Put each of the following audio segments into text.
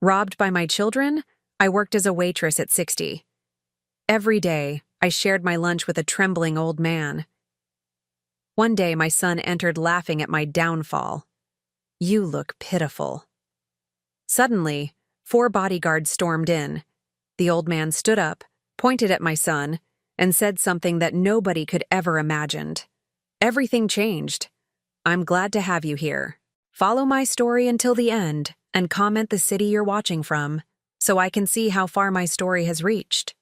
Robbed by my children, I worked as a waitress at 60. Every day, I shared my lunch with a trembling old man. One day, my son entered laughing at my downfall. "You look pitiful." Suddenly, 4 bodyguards stormed in. The old man stood up, pointed at my son, and said something that nobody could ever imagined. "Everything changed. I'm glad to have you here. Follow my story until the end and comment the city you're watching from so I can see how far my story has reached."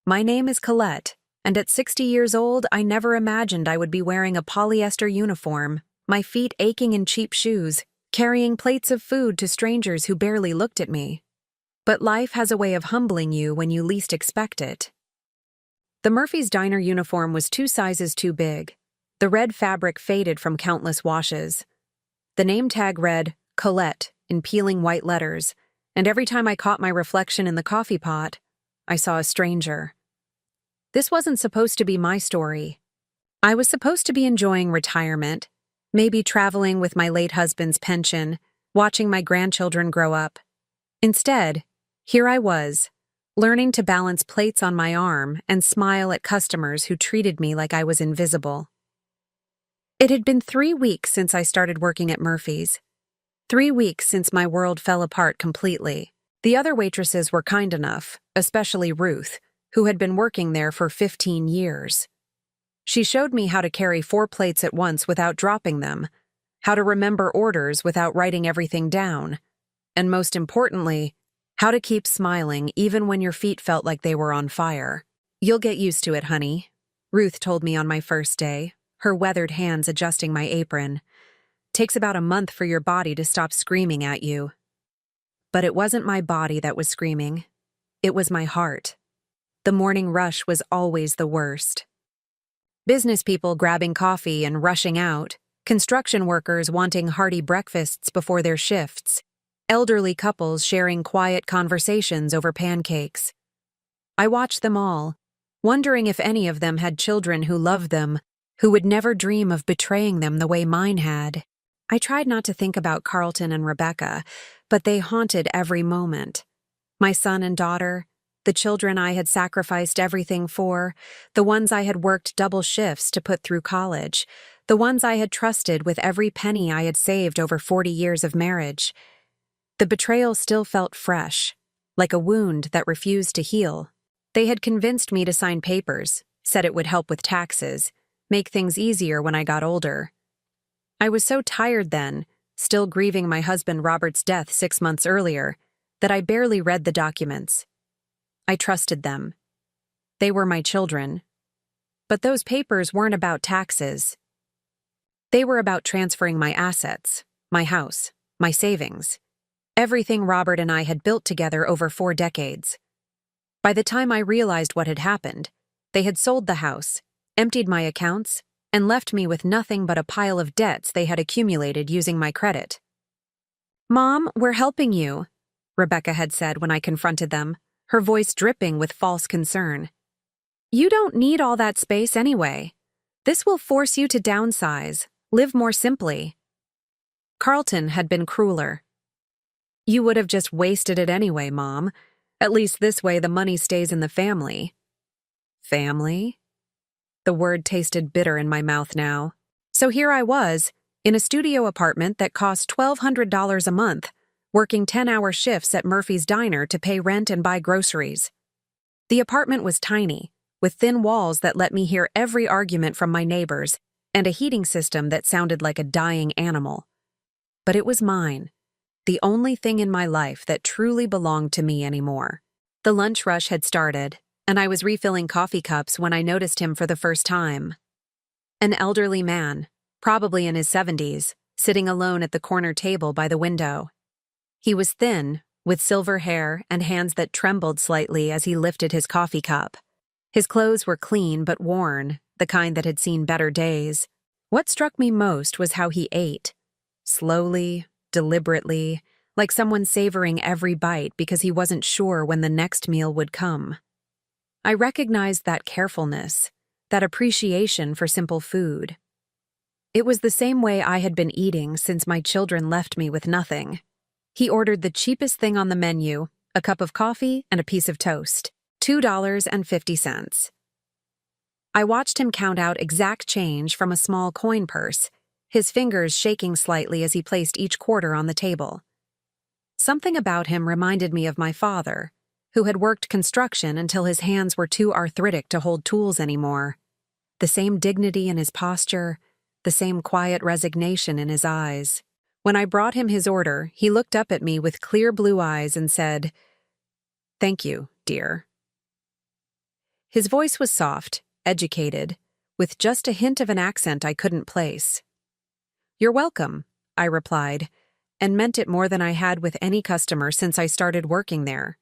My name is Colette, and at 60 years old, I never imagined I would be wearing a polyester uniform, my feet aching in cheap shoes, carrying plates of food to strangers who barely looked at me. But life has a way of humbling you when you least expect it. The Murphy's Diner uniform was 2 sizes too big. The red fabric faded from countless washes. The name tag read, Colette, in peeling white letters, and every time I caught my reflection in the coffee pot, I saw a stranger. This wasn't supposed to be my story. I was supposed to be enjoying retirement, maybe traveling with my late husband's pension, watching my grandchildren grow up. Instead, here I was, learning to balance plates on my arm and smile at customers who treated me like I was invisible. It had been 3 weeks since I started working at Murphy's. 3 weeks since my world fell apart completely. The other waitresses were kind enough, especially Ruth, who had been working there for 15 years. She showed me how to carry 4 plates at once without dropping them, how to remember orders without writing everything down, and most importantly, how to keep smiling even when your feet felt like they were on fire. "You'll get used to it, honey," Ruth told me on my first day, her weathered hands adjusting my apron. "Takes about a month for your body to stop screaming at you." But it wasn't my body that was screaming. It was my heart. The morning rush was always the worst. Business people grabbing coffee and rushing out, construction workers wanting hearty breakfasts before their shifts, elderly couples sharing quiet conversations over pancakes. I watched them all, wondering if any of them had children who loved them, who would never dream of betraying them the way mine had. I tried not to think about Carlton and Rebecca, but they haunted every moment. My son and daughter, the children I had sacrificed everything for, the ones I had worked double shifts to put through college, the ones I had trusted with every penny I had saved over 40 years of marriage. The betrayal still felt fresh, like a wound that refused to heal. They had convinced me to sign papers, said it would help with taxes, make things easier when I got older. I was so tired then, still grieving my husband Robert's death 6 months earlier, that I barely read the documents. I trusted them. They were my children. But those papers weren't about taxes. They were about transferring my assets, my house, my savings, everything Robert and I had built together over 4 decades. By the time I realized what had happened, they had sold the house, emptied my accounts, and left me with nothing but a pile of debts they had accumulated using my credit. "Mom, we're helping you," Rebecca had said when I confronted them, her voice dripping with false concern. "You don't need all that space anyway. This will force you to downsize, live more simply." Carlton had been crueler. "You would have just wasted it anyway, Mom. At least this way the money stays in the family." Family? The word tasted bitter in my mouth now. So here I was, in a studio apartment that cost $1,200 a month, working 10-hour shifts at Murphy's Diner to pay rent and buy groceries. The apartment was tiny, with thin walls that let me hear every argument from my neighbors, and a heating system that sounded like a dying animal. But it was mine, the only thing in my life that truly belonged to me anymore. The lunch rush had started, and I was refilling coffee cups when I noticed him for the first time. An elderly man, probably in his 70s, sitting alone at the corner table by the window. He was thin, with silver hair and hands that trembled slightly as he lifted his coffee cup. His clothes were clean but worn, the kind that had seen better days. What struck me most was how he ate. Slowly, deliberately, like someone savoring every bite because he wasn't sure when the next meal would come. I recognized that carefulness, that appreciation for simple food. It was the same way I had been eating since my children left me with nothing. He ordered the cheapest thing on the menu, a cup of coffee and a piece of toast. $2.50. I watched him count out exact change from a small coin purse, his fingers shaking slightly as he placed each quarter on the table. Something about him reminded me of my father, who had worked construction until his hands were too arthritic to hold tools anymore. The same dignity in his posture, the same quiet resignation in his eyes. When I brought him his order, he looked up at me with clear blue eyes and said, "Thank you, dear." His voice was soft, educated, with just a hint of an accent I couldn't place. "You're welcome," I replied, and meant it more than I had with any customer since I started working there.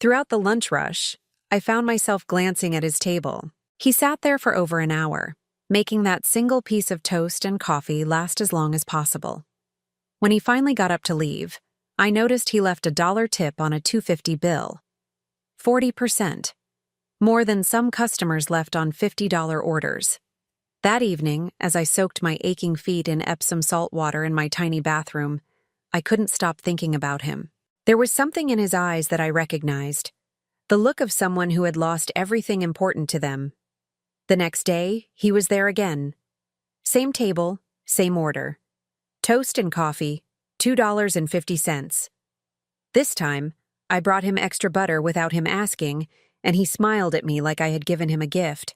Throughout the lunch rush, I found myself glancing at his table. He sat there for over an hour, making that single piece of toast and coffee last as long as possible. When he finally got up to leave, I noticed he left a $1 tip on a $2.50 bill. 40%. More than some customers left on $50 orders. That evening, as I soaked my aching feet in Epsom salt water in my tiny bathroom, I couldn't stop thinking about him. There was something in his eyes that I recognized, the look of someone who had lost everything important to them. The next day, he was there again. Same table, same order. Toast and coffee, $2.50. This time, I brought him extra butter without him asking, and he smiled at me like I had given him a gift.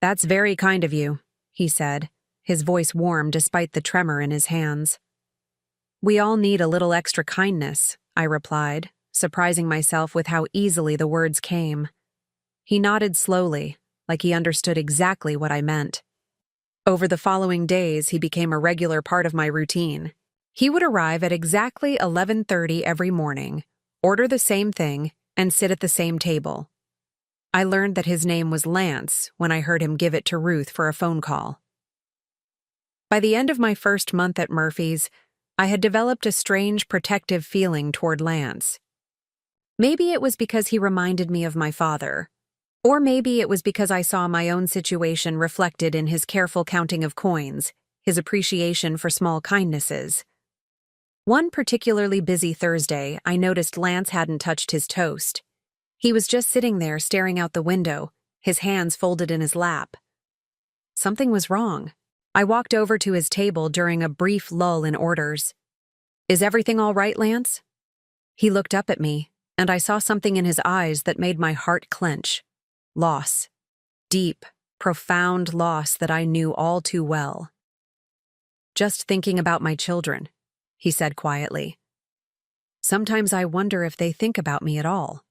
"That's very kind of you," he said, his voice warm despite the tremor in his hands. "We all need a little extra kindness," I replied, surprising myself with how easily the words came. He nodded slowly, like he understood exactly what I meant. Over the following days, he became a regular part of my routine. He would arrive at exactly 11:30 every morning, order the same thing, and sit at the same table. I learned that his name was Lance when I heard him give it to Ruth for a phone call. By the end of my first month at Murphy's, I had developed a strange protective feeling toward Lance. Maybe it was because he reminded me of my father, or maybe it was because I saw my own situation reflected in his careful counting of coins, his appreciation for small kindnesses. One particularly busy Thursday, I noticed Lance hadn't touched his toast. He was just sitting there staring out the window, his hands folded in his lap. Something was wrong. I walked over to his table during a brief lull in orders. "Is everything all right, Lance?" He looked up at me, and I saw something in his eyes that made my heart clench. Loss. Deep, profound loss that I knew all too well. "Just thinking about my children," he said quietly. "Sometimes I wonder if they think about me at all."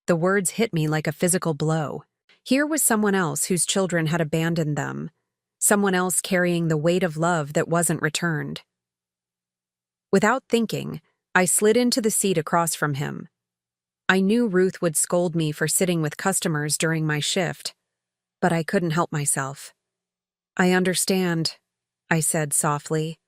The words hit me like a physical blow. Here was someone else whose children had abandoned them, someone else carrying the weight of love that wasn't returned. Without thinking, I slid into the seat across from him. I knew Ruth would scold me for sitting with customers during my shift, but I couldn't help myself. "I understand," I said softly.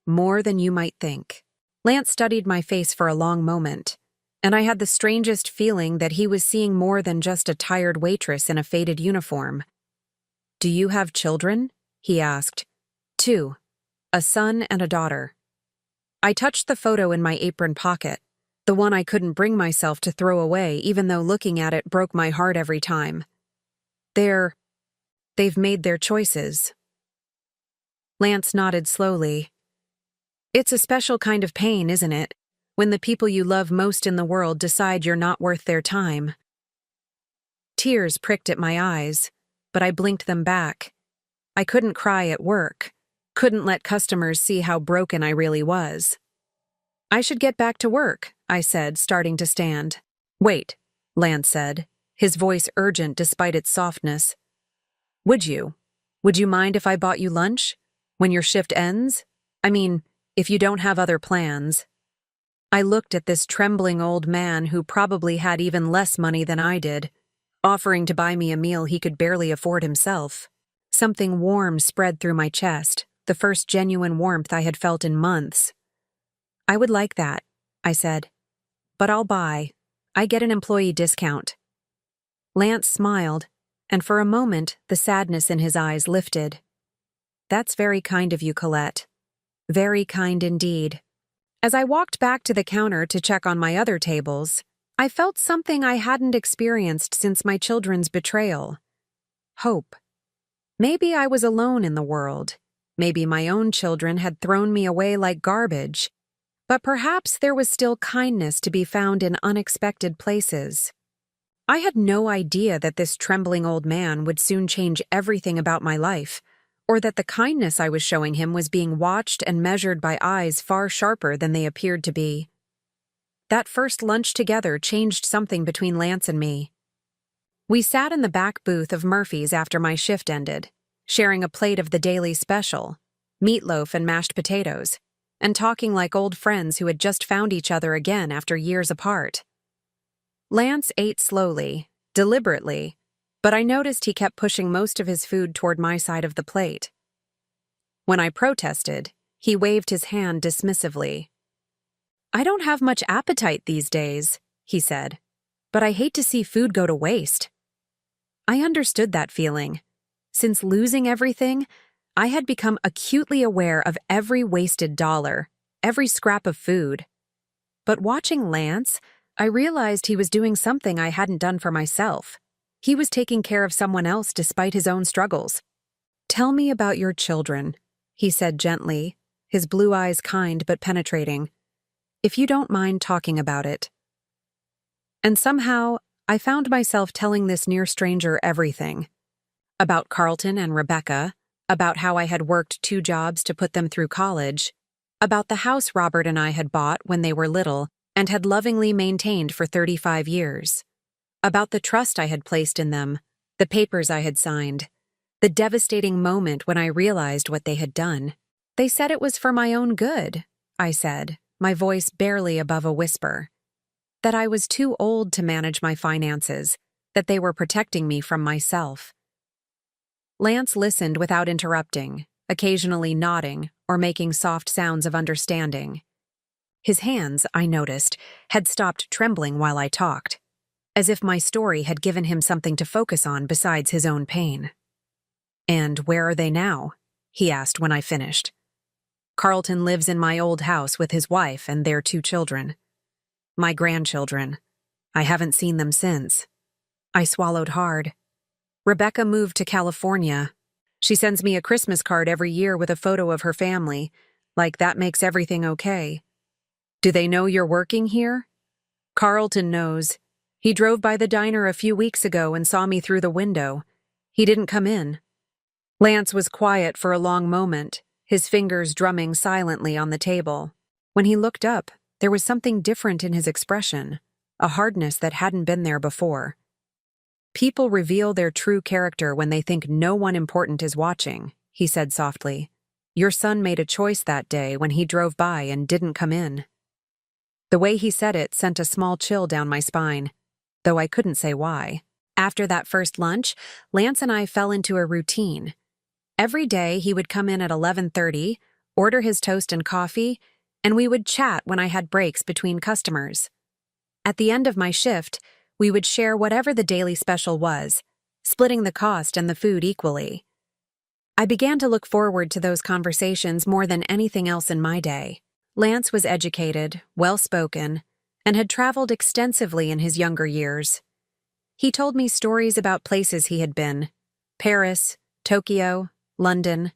"More than you might think." Lance studied my face for a long moment, and I had the strangest feeling that he was seeing more than just a tired waitress in a faded uniform. "Do you have children?" he asked. "Two. A son and a daughter." I touched the photo in my apron pocket, the one I couldn't bring myself to throw away even though looking at it broke my heart every time. They've made their choices." Lance nodded slowly. "It's a special kind of pain, isn't it? When the people you love most in the world decide you're not worth their time." Tears pricked at my eyes, but I blinked them back. I couldn't cry at work, couldn't let customers see how broken I really was. "I should get back to work," I said, starting to stand. "Wait," Lance said, his voice urgent despite its softness. Would you mind if I bought you lunch? When your shift ends? I mean, if you don't have other plans." I looked at this trembling old man who probably had even less money than I did, offering to buy me a meal he could barely afford himself. Something warm spread through my chest, the first genuine warmth I had felt in months. "I would like that," I said. "But I'll buy. I get an employee discount." Lance smiled, and for a moment the sadness in his eyes lifted. "That's very kind of you, Colette. Very kind indeed. As I walked back to the counter to check on my other tables, I felt something I hadn't experienced since my children's betrayal. Hope. Maybe I was alone in the world. Maybe my own children had thrown me away like garbage. But perhaps there was still kindness to be found in unexpected places. I had no idea that this trembling old man would soon change everything about my life, or that the kindness I was showing him was being watched and measured by eyes far sharper than they appeared to be. That first lunch together changed something between Lance and me. We sat in the back booth of Murphy's after my shift ended, sharing a plate of the daily special, meatloaf and mashed potatoes, and talking like old friends who had just found each other again after years apart. Lance ate slowly, deliberately, but I noticed he kept pushing most of his food toward my side of the plate. When I protested, he waved his hand dismissively. "I don't have much appetite these days," he said, "but I hate to see food go to waste." I understood that feeling. Since losing everything, I had become acutely aware of every wasted dollar, every scrap of food. But watching Lance, I realized he was doing something I hadn't done for myself. He was taking care of someone else despite his own struggles. "Tell me about your children," he said gently, his blue eyes kind but penetrating. "If you don't mind talking about it." And somehow, I found myself telling this near stranger everything. About Carlton and Rebecca, about how I had worked 2 jobs to put them through college, about the house Robert and I had bought when they were little and had lovingly maintained for 35 years, about the trust I had placed in them, the papers I had signed, the devastating moment when I realized what they had done. "They said it was for my own good," I said, my voice barely above a whisper. That I was too old to manage my finances, that they were protecting me from myself. Lance listened without interrupting, occasionally nodding or making soft sounds of understanding. His hands, I noticed, had stopped trembling while I talked, as if my story had given him something to focus on besides his own pain. "And where are they now?" he asked when I finished. "Carlton lives in my old house with his wife and their 2 children. My grandchildren. I haven't seen them since." I swallowed hard. "Rebecca moved to California. She sends me a Christmas card every year with a photo of her family, like that makes everything okay." "Do they know you're working here?" "Carlton knows. He drove by the diner a few weeks ago and saw me through the window. He didn't come in." Lance was quiet for a long moment, his fingers drumming silently on the table. When he looked up, there was something different in his expression, a hardness that hadn't been there before. "People reveal their true character when they think no one important is watching," he said softly. "Your son made a choice that day when he drove by and didn't come in." The way he said it sent a small chill down my spine, though I couldn't say why. After that first lunch, Lance and I fell into a routine. Every day he would come in at 11:30, order his toast and coffee, and we would chat when I had breaks between customers. At the end of my shift, we would share whatever the daily special was, splitting the cost and the food equally. I began to look forward to those conversations more than anything else in my day. Lance was educated, well-spoken, and had traveled extensively in his younger years. He told me stories about places he had been: Paris, Tokyo, London,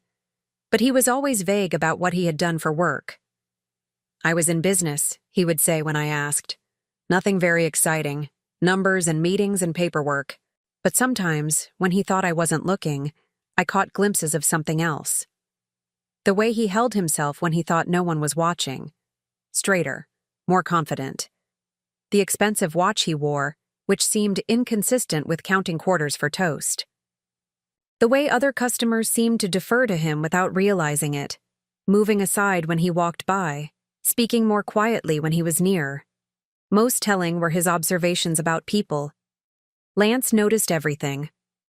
but he was always vague about what he had done for work. "I was in business," he would say when I asked. "Nothing very exciting. Numbers and meetings and paperwork." But sometimes, when he thought I wasn't looking, I caught glimpses of something else. The way he held himself when he thought no one was watching. Straighter, more confident. The expensive watch he wore, which seemed inconsistent with counting quarters for toast. The way other customers seemed to defer to him without realizing it, moving aside when he walked by, speaking more quietly when he was near. Most telling were his observations about people. Lance noticed everything.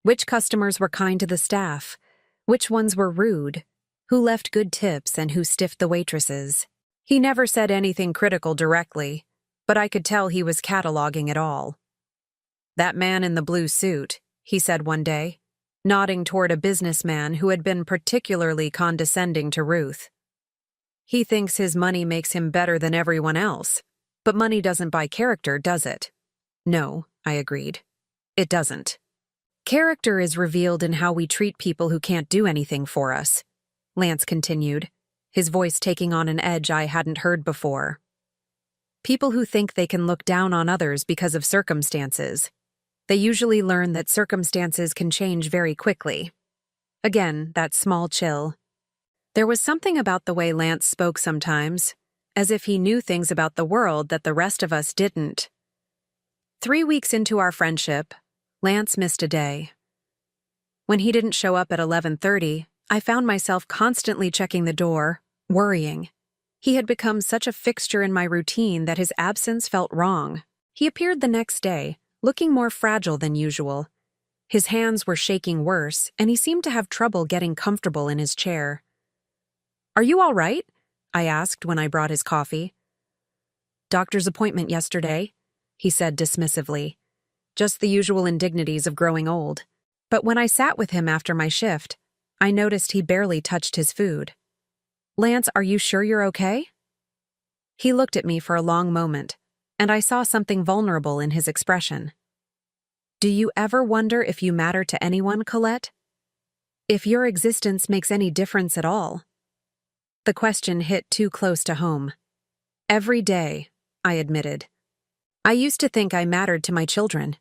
Which customers were kind to the staff, which ones were rude, who left good tips and who stiffed the waitresses. He never said anything critical directly, but I could tell he was cataloging it all. "That man in the blue suit," he said one day, nodding toward a businessman who had been particularly condescending to Ruth. He thinks his money makes him better than everyone else. But money doesn't buy character, does it? No, I agreed. It doesn't. Character is revealed in how we treat people who can't do anything for us, Lance continued, his voice taking on an edge I hadn't heard before. People who think they can look down on others because of circumstances. They usually learn that circumstances can change very quickly. Again, that small chill. There was something about the way Lance spoke sometimes, as if he knew things about the world that the rest of us didn't. 3 weeks into our friendship, Lance missed a day. When he didn't show up at 11:30, I found myself constantly checking the door, worrying. He had become such a fixture in my routine that his absence felt wrong. He appeared the next day, looking more fragile than usual. His hands were shaking worse, and he seemed to have trouble getting comfortable in his chair. "Are you all right?" I asked when I brought his coffee. "Doctor's appointment yesterday," he said dismissively. Just the usual indignities of growing old. But when I sat with him after my shift, I noticed he barely touched his food. "Lance, are you sure you're okay?" He looked at me for a long moment, and I saw something vulnerable in his expression. "Do you ever wonder if you matter to anyone, Colette? If your existence makes any difference at all?" The question hit too close to home. "Every day," I admitted. "I used to think I mattered to my children.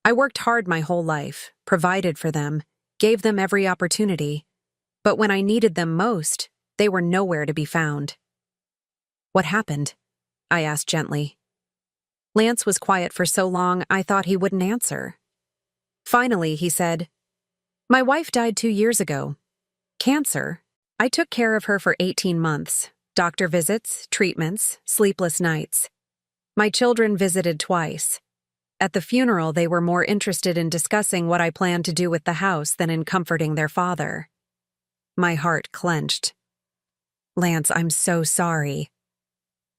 I worked hard my whole life, provided for them, gave them every opportunity. But when I needed them most, they were nowhere to be found." "What happened?" I asked gently. Lance was quiet for so long I thought he wouldn't answer. Finally, he said, "My wife died 2 years ago. Cancer. I took care of her for 18 months. Doctor visits, treatments, sleepless nights. My children visited twice. At the funeral, they were more interested in discussing what I planned to do with the house than in comforting their father." My heart clenched. "Lance, I'm so sorry."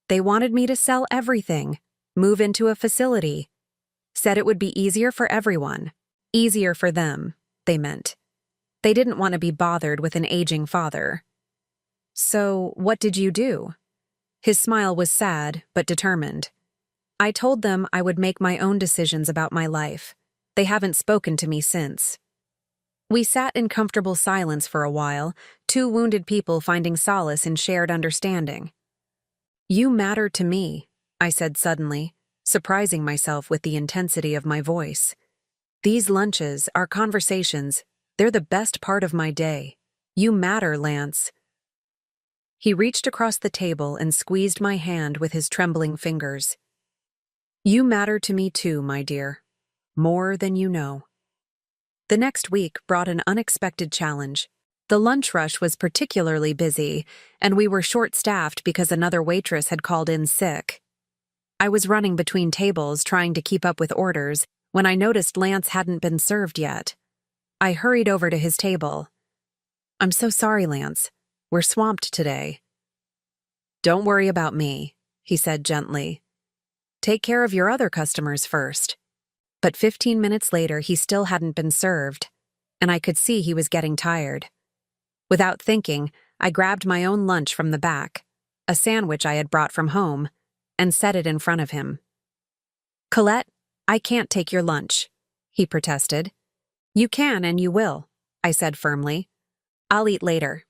"They wanted me to sell everything, move into a facility. Said it would be easier for everyone. Easier for them, they meant. They didn't want to be bothered with an aging father." "So, what did you do?" His smile was sad, but determined. "I told them I would make my own decisions about my life. They haven't spoken to me since." We sat in comfortable silence for a while, two wounded people finding solace in shared understanding. "You matter to me," I said suddenly, surprising myself with the intensity of my voice. "These lunches, our conversations, they're the best part of my day. You matter, Lance." He reached across the table and squeezed my hand with his trembling fingers. "You matter to me too, my dear. More than you know." The next week brought an unexpected challenge. The lunch rush was particularly busy, and we were short-staffed because another waitress had called in sick. I was running between tables trying to keep up with orders when I noticed Lance hadn't been served yet. I hurried over to his table. "I'm so sorry, Lance. We're swamped today." "Don't worry about me," he said gently. "Take care of your other customers first." But 15 minutes later, he still hadn't been served, and I could see he was getting tired. Without thinking, I grabbed my own lunch from the back, a sandwich I had brought from home, and set it in front of him. "Colette, I can't take your lunch," he protested. "You can and you will," I said firmly. "I'll eat later."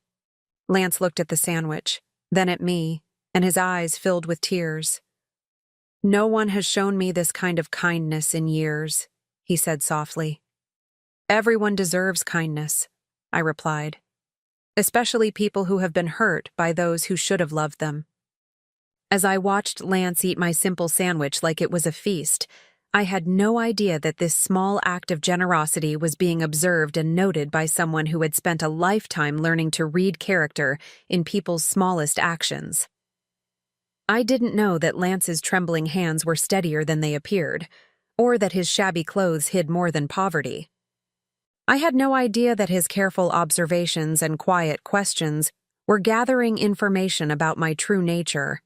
Lance looked at the sandwich, then at me, and his eyes filled with tears. "No one has shown me this kind of kindness in years," he said softly. "Everyone deserves kindness," I replied. "Especially people who have been hurt by those who should have loved them." As I watched Lance eat my simple sandwich like it was a feast, I had no idea that this small act of generosity was being observed and noted by someone who had spent a lifetime learning to read character in people's smallest actions. I didn't know that Lance's trembling hands were steadier than they appeared, or that his shabby clothes hid more than poverty. I had no idea that his careful observations and quiet questions were gathering information about my true nature,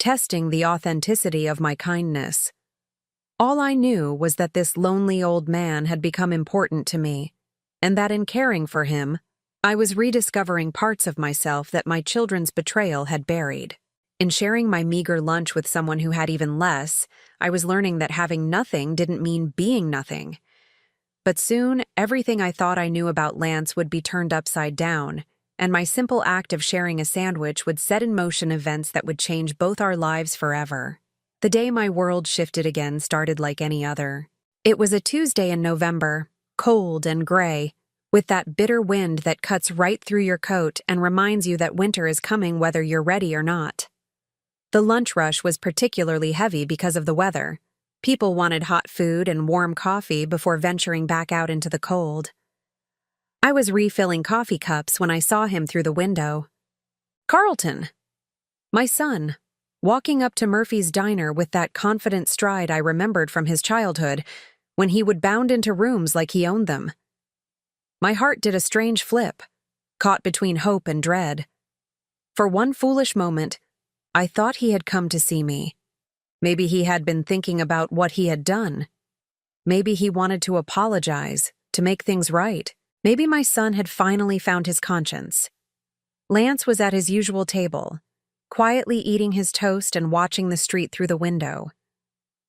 testing the authenticity of my kindness. All I knew was that this lonely old man had become important to me, and that in caring for him, I was rediscovering parts of myself that my children's betrayal had buried. In sharing my meager lunch with someone who had even less, I was learning that having nothing didn't mean being nothing. But soon, everything I thought I knew about Lance would be turned upside down, and my simple act of sharing a sandwich would set in motion events that would change both our lives forever. The day my world shifted again started like any other. It was a Tuesday in November, cold and gray, with that bitter wind that cuts right through your coat and reminds you that winter is coming whether you're ready or not. The lunch rush was particularly heavy because of the weather. People wanted hot food and warm coffee before venturing back out into the cold. I was refilling coffee cups when I saw him through the window. Carlton! My son, walking up to Murphy's diner with that confident stride I remembered from his childhood, when he would bound into rooms like he owned them. My heart did a strange flip, caught between hope and dread. For one foolish moment, I thought he had come to see me. Maybe he had been thinking about what he had done. Maybe he wanted to apologize, to make things right. Maybe my son had finally found his conscience. Lance was at his usual table, quietly eating his toast and watching the street through the window.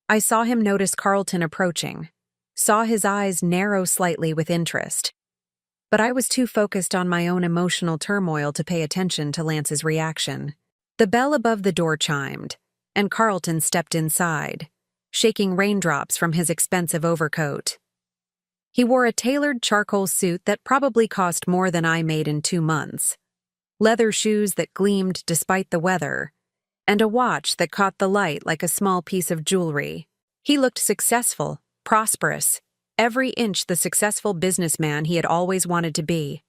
I saw him notice Carlton approaching, saw his eyes narrow slightly with interest. But I was too focused on my own emotional turmoil to pay attention to Lance's reaction. The bell above the door chimed, and Carlton stepped inside, shaking raindrops from his expensive overcoat. He wore a tailored charcoal suit that probably cost more than I made in 2 months, leather shoes that gleamed despite the weather, and a watch that caught the light like a small piece of jewelry. He looked successful, prosperous, every inch the successful businessman he had always wanted to be.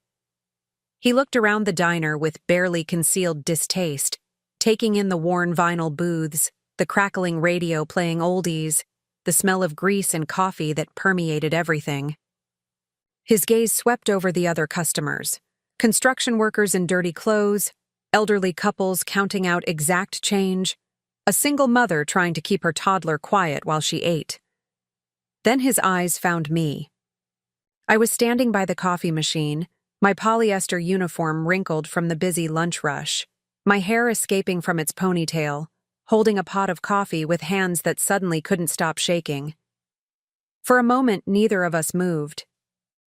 He looked around the diner with barely concealed distaste, taking in the worn vinyl booths, the crackling radio playing oldies, the smell of grease and coffee that permeated everything. His gaze swept over the other customers, construction workers in dirty clothes, elderly couples counting out exact change, a single mother trying to keep her toddler quiet while she ate. Then his eyes found me. I was standing by the coffee machine, my polyester uniform wrinkled from the busy lunch rush, my hair escaping from its ponytail, holding a pot of coffee with hands that suddenly couldn't stop shaking. For a moment, neither of us moved.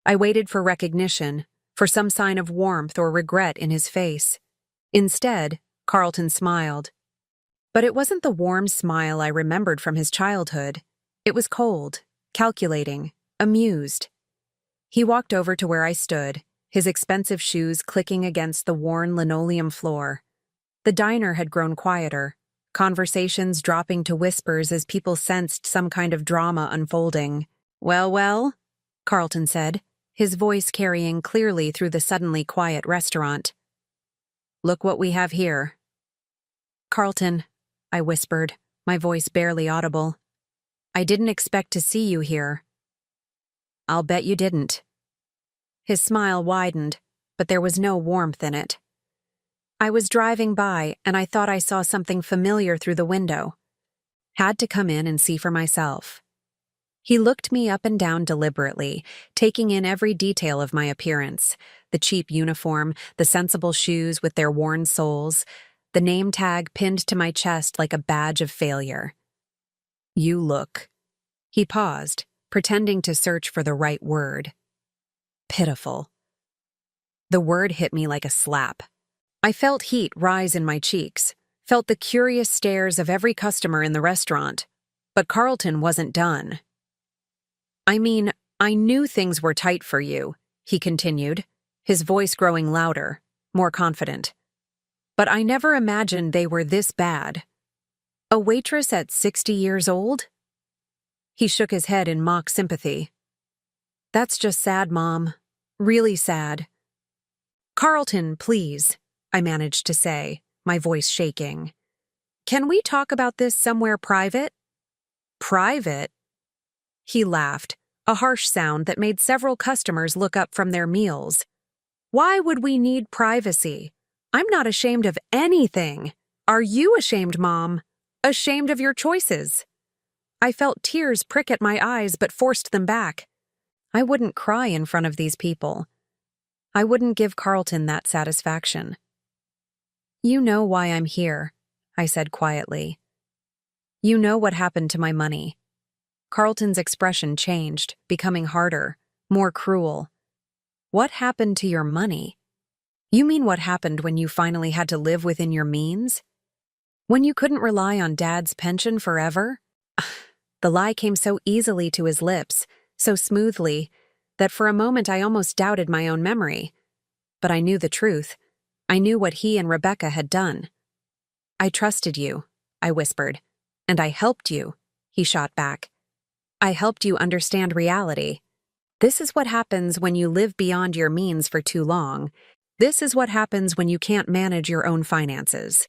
I waited for recognition, for some sign of warmth or regret in his face. Instead, Carlton smiled. But it wasn't the warm smile I remembered from his childhood. It was cold, calculating, amused. He walked over to where I stood, his expensive shoes clicking against the worn linoleum floor. The diner had grown quieter, conversations dropping to whispers as people sensed some kind of drama unfolding. Well, Carlton said, his voice carrying clearly through the suddenly quiet restaurant. Look what we have here. Carlton, I whispered, my voice barely audible. I didn't expect to see you here. I'll bet you didn't. His smile widened, but there was no warmth in it. I was driving by, and I thought I saw something familiar through the window. Had to come in and see for myself. He looked me up and down deliberately, taking in every detail of my appearance, the cheap uniform, the sensible shoes with their worn soles, the name tag pinned to my chest like a badge of failure. You look. He paused, pretending to search for the right word. Pitiful. The word hit me like a slap. I felt heat rise in my cheeks, felt the curious stares of every customer in the restaurant. But Carlton wasn't done. I mean, I knew things were tight for you, he continued, his voice growing louder, more confident. But I never imagined they were this bad. A waitress at 60 years old? He shook his head in mock sympathy. That's just sad, Mom. Really sad. Carlton, please, I managed to say, my voice shaking. Can we talk about this somewhere private? Private? He laughed, a harsh sound that made several customers look up from their meals. Why would we need privacy? I'm not ashamed of anything. Are you ashamed, Mom? Ashamed of your choices? I felt tears prick at my eyes but forced them back. I wouldn't cry in front of these people. I wouldn't give Carlton that satisfaction. You know why I'm here, I said quietly. You know what happened to my money. Carlton's expression changed, becoming harder, more cruel. What happened to your money? You mean what happened when you finally had to live within your means? When you couldn't rely on Dad's pension forever? The lie came so easily to his lips, so smoothly, that for a moment I almost doubted my own memory. But I knew the truth. I knew what he and Rebecca had done. I trusted you, I whispered. And I helped you, he shot back. I helped you understand reality. This is what happens when you live beyond your means for too long. This is what happens when you can't manage your own finances.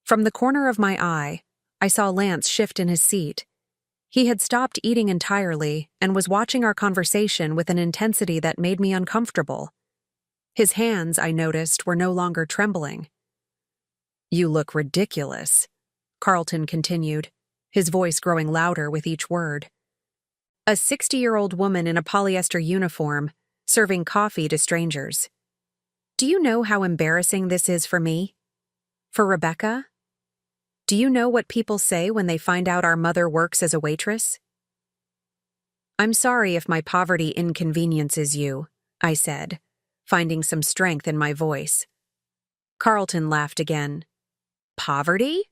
From the corner of my eye, I saw Lance shift in his seat. He had stopped eating entirely and was watching our conversation with an intensity that made me uncomfortable. His hands, I noticed, were no longer trembling. You look ridiculous, Carlton continued, his voice growing louder with each word. A 60-year-old woman in a polyester uniform, serving coffee to strangers. Do you know how embarrassing this is for me? For Rebecca? Do you know what people say when they find out our mother works as a waitress? I'm sorry if my poverty inconveniences you, I said, finding some strength in my voice. Carlton laughed again. Poverty?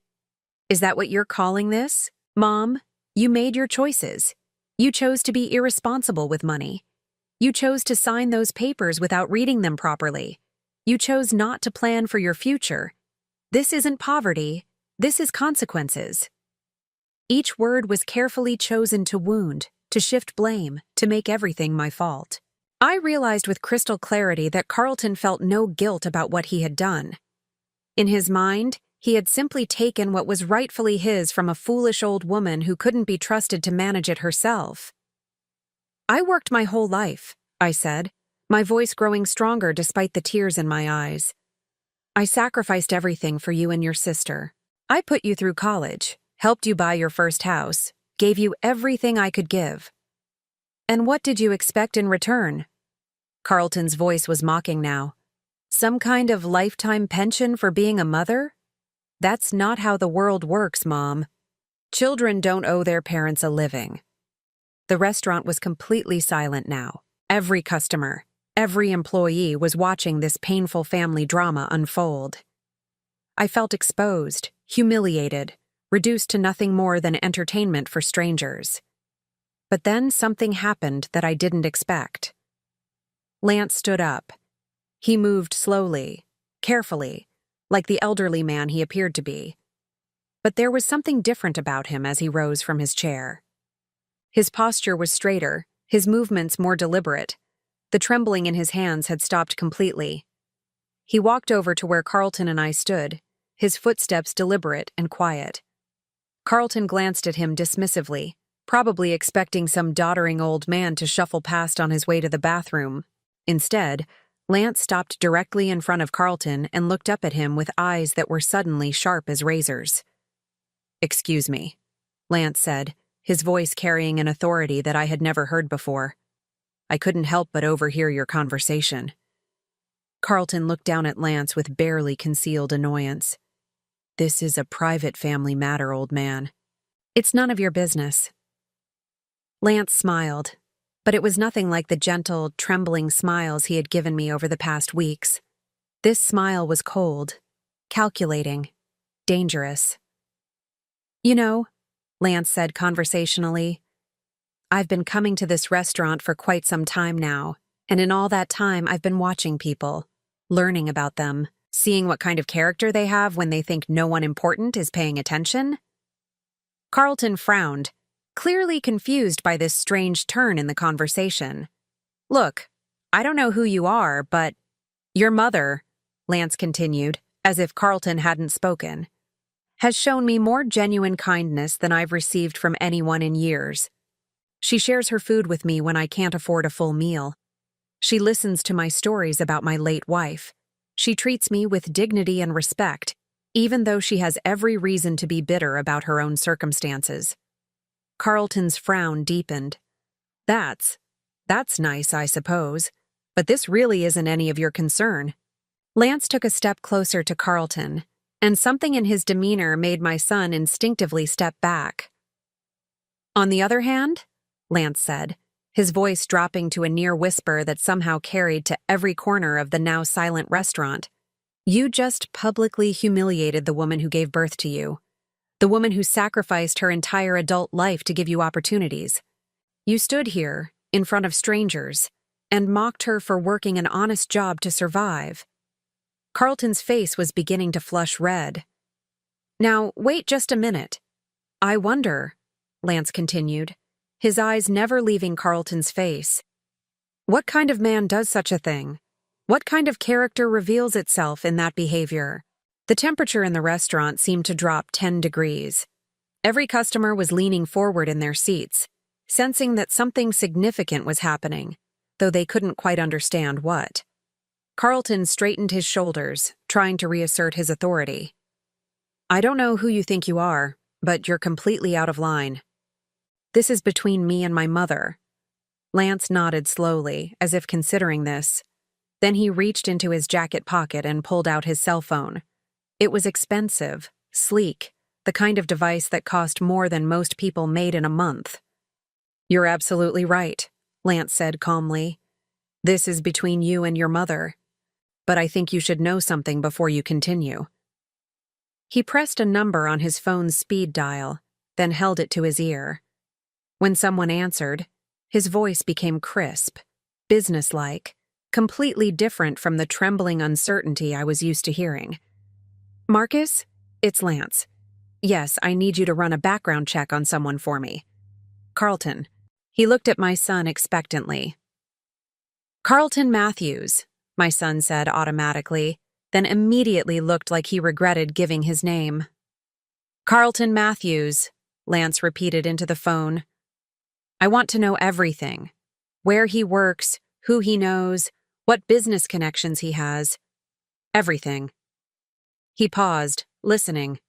Is that what you're calling this? Mom, you made your choices. You chose to be irresponsible with money. You chose to sign those papers without reading them properly. You chose not to plan for your future. This isn't poverty. This is consequences. Each word was carefully chosen to wound, to shift blame, to make everything my fault. I realized with crystal clarity that Carlton felt no guilt about what he had done. In his mind, he had simply taken what was rightfully his from a foolish old woman who couldn't be trusted to manage it herself. I worked my whole life, I said, my voice growing stronger despite the tears in my eyes. I sacrificed everything for you and your sister. I put you through college, helped you buy your first house, gave you everything I could give. And what did you expect in return? Carlton's voice was mocking now. Some kind of lifetime pension for being a mother? That's not how the world works, Mom. Children don't owe their parents a living. The restaurant was completely silent now. Every customer, every employee was watching this painful family drama unfold. I felt exposed, humiliated, reduced to nothing more than entertainment for strangers. But then something happened that I didn't expect. Lance stood up. He moved slowly, carefully, like the elderly man he appeared to be. But there was something different about him as he rose from his chair. His posture was straighter, his movements more deliberate. The trembling in his hands had stopped completely. He walked over to where Carlton and I stood, his footsteps deliberate and quiet. Carlton glanced at him dismissively, probably expecting some doddering old man to shuffle past on his way to the bathroom. Instead, Lance stopped directly in front of Carlton and looked up at him with eyes that were suddenly sharp as razors. Excuse me, Lance said, his voice carrying an authority that I had never heard before. I couldn't help but overhear your conversation. Carlton looked down at Lance with barely concealed annoyance. This is a private family matter, old man. It's none of your business. Lance smiled, but it was nothing like the gentle, trembling smiles he had given me over the past weeks. This smile was cold, calculating, dangerous. You know, Lance said conversationally, I've been coming to this restaurant for quite some time now, and in all that time I've been watching people, learning about them, seeing what kind of character they have when they think no one important is paying attention. Carlton frowned, clearly confused by this strange turn in the conversation. Look, I don't know who you are, but your mother, Lance continued, as if Carlton hadn't spoken, has shown me more genuine kindness than I've received from anyone in years. She shares her food with me when I can't afford a full meal. She listens to my stories about my late wife. She treats me with dignity and respect, even though she has every reason to be bitter about her own circumstances. Carlton's frown deepened. That's nice, I suppose. but this really isn't any of your concern. Lance took a step closer to Carlton, and something in his demeanor made my son instinctively step back. On the other hand, Lance said, his voice dropping to a near whisper that somehow carried to every corner of the now silent restaurant, you just publicly humiliated the woman who gave birth to you, the woman who sacrificed her entire adult life to give you opportunities. You stood here, in front of strangers, and mocked her for working an honest job to survive. Carlton's face was beginning to flush red. Now, wait just a minute. I wonder, Lance continued, his eyes never leaving Carlton's face. What kind of man does such a thing? What kind of character reveals itself in that behavior? The temperature in the restaurant seemed to drop 10 degrees. Every customer was leaning forward in their seats, sensing that something significant was happening, though they couldn't quite understand what. Carlton straightened his shoulders, trying to reassert his authority. I don't know who you think you are, but you're completely out of line. This is between me and my mother. Lance nodded slowly, as if considering this. Then he reached into his jacket pocket and pulled out his cell phone. It was expensive, sleek, the kind of device that cost more than most people made in a month. You're absolutely right, Lance said calmly. This is between you and your mother. But I think you should know something before you continue. He pressed a number on his phone's speed dial, then held it to his ear. When someone answered, his voice became crisp, businesslike, completely different from the trembling uncertainty I was used to hearing. Marcus, it's Lance. Yes, I need you to run a background check on someone for me. Carlton. He looked at my son expectantly. Carlton Matthews, my son said automatically, then immediately looked like he regretted giving his name. Carlton Matthews, Lance repeated into the phone. I want to know everything. Where he works, who he knows, what business connections he has. Everything. He paused, listening.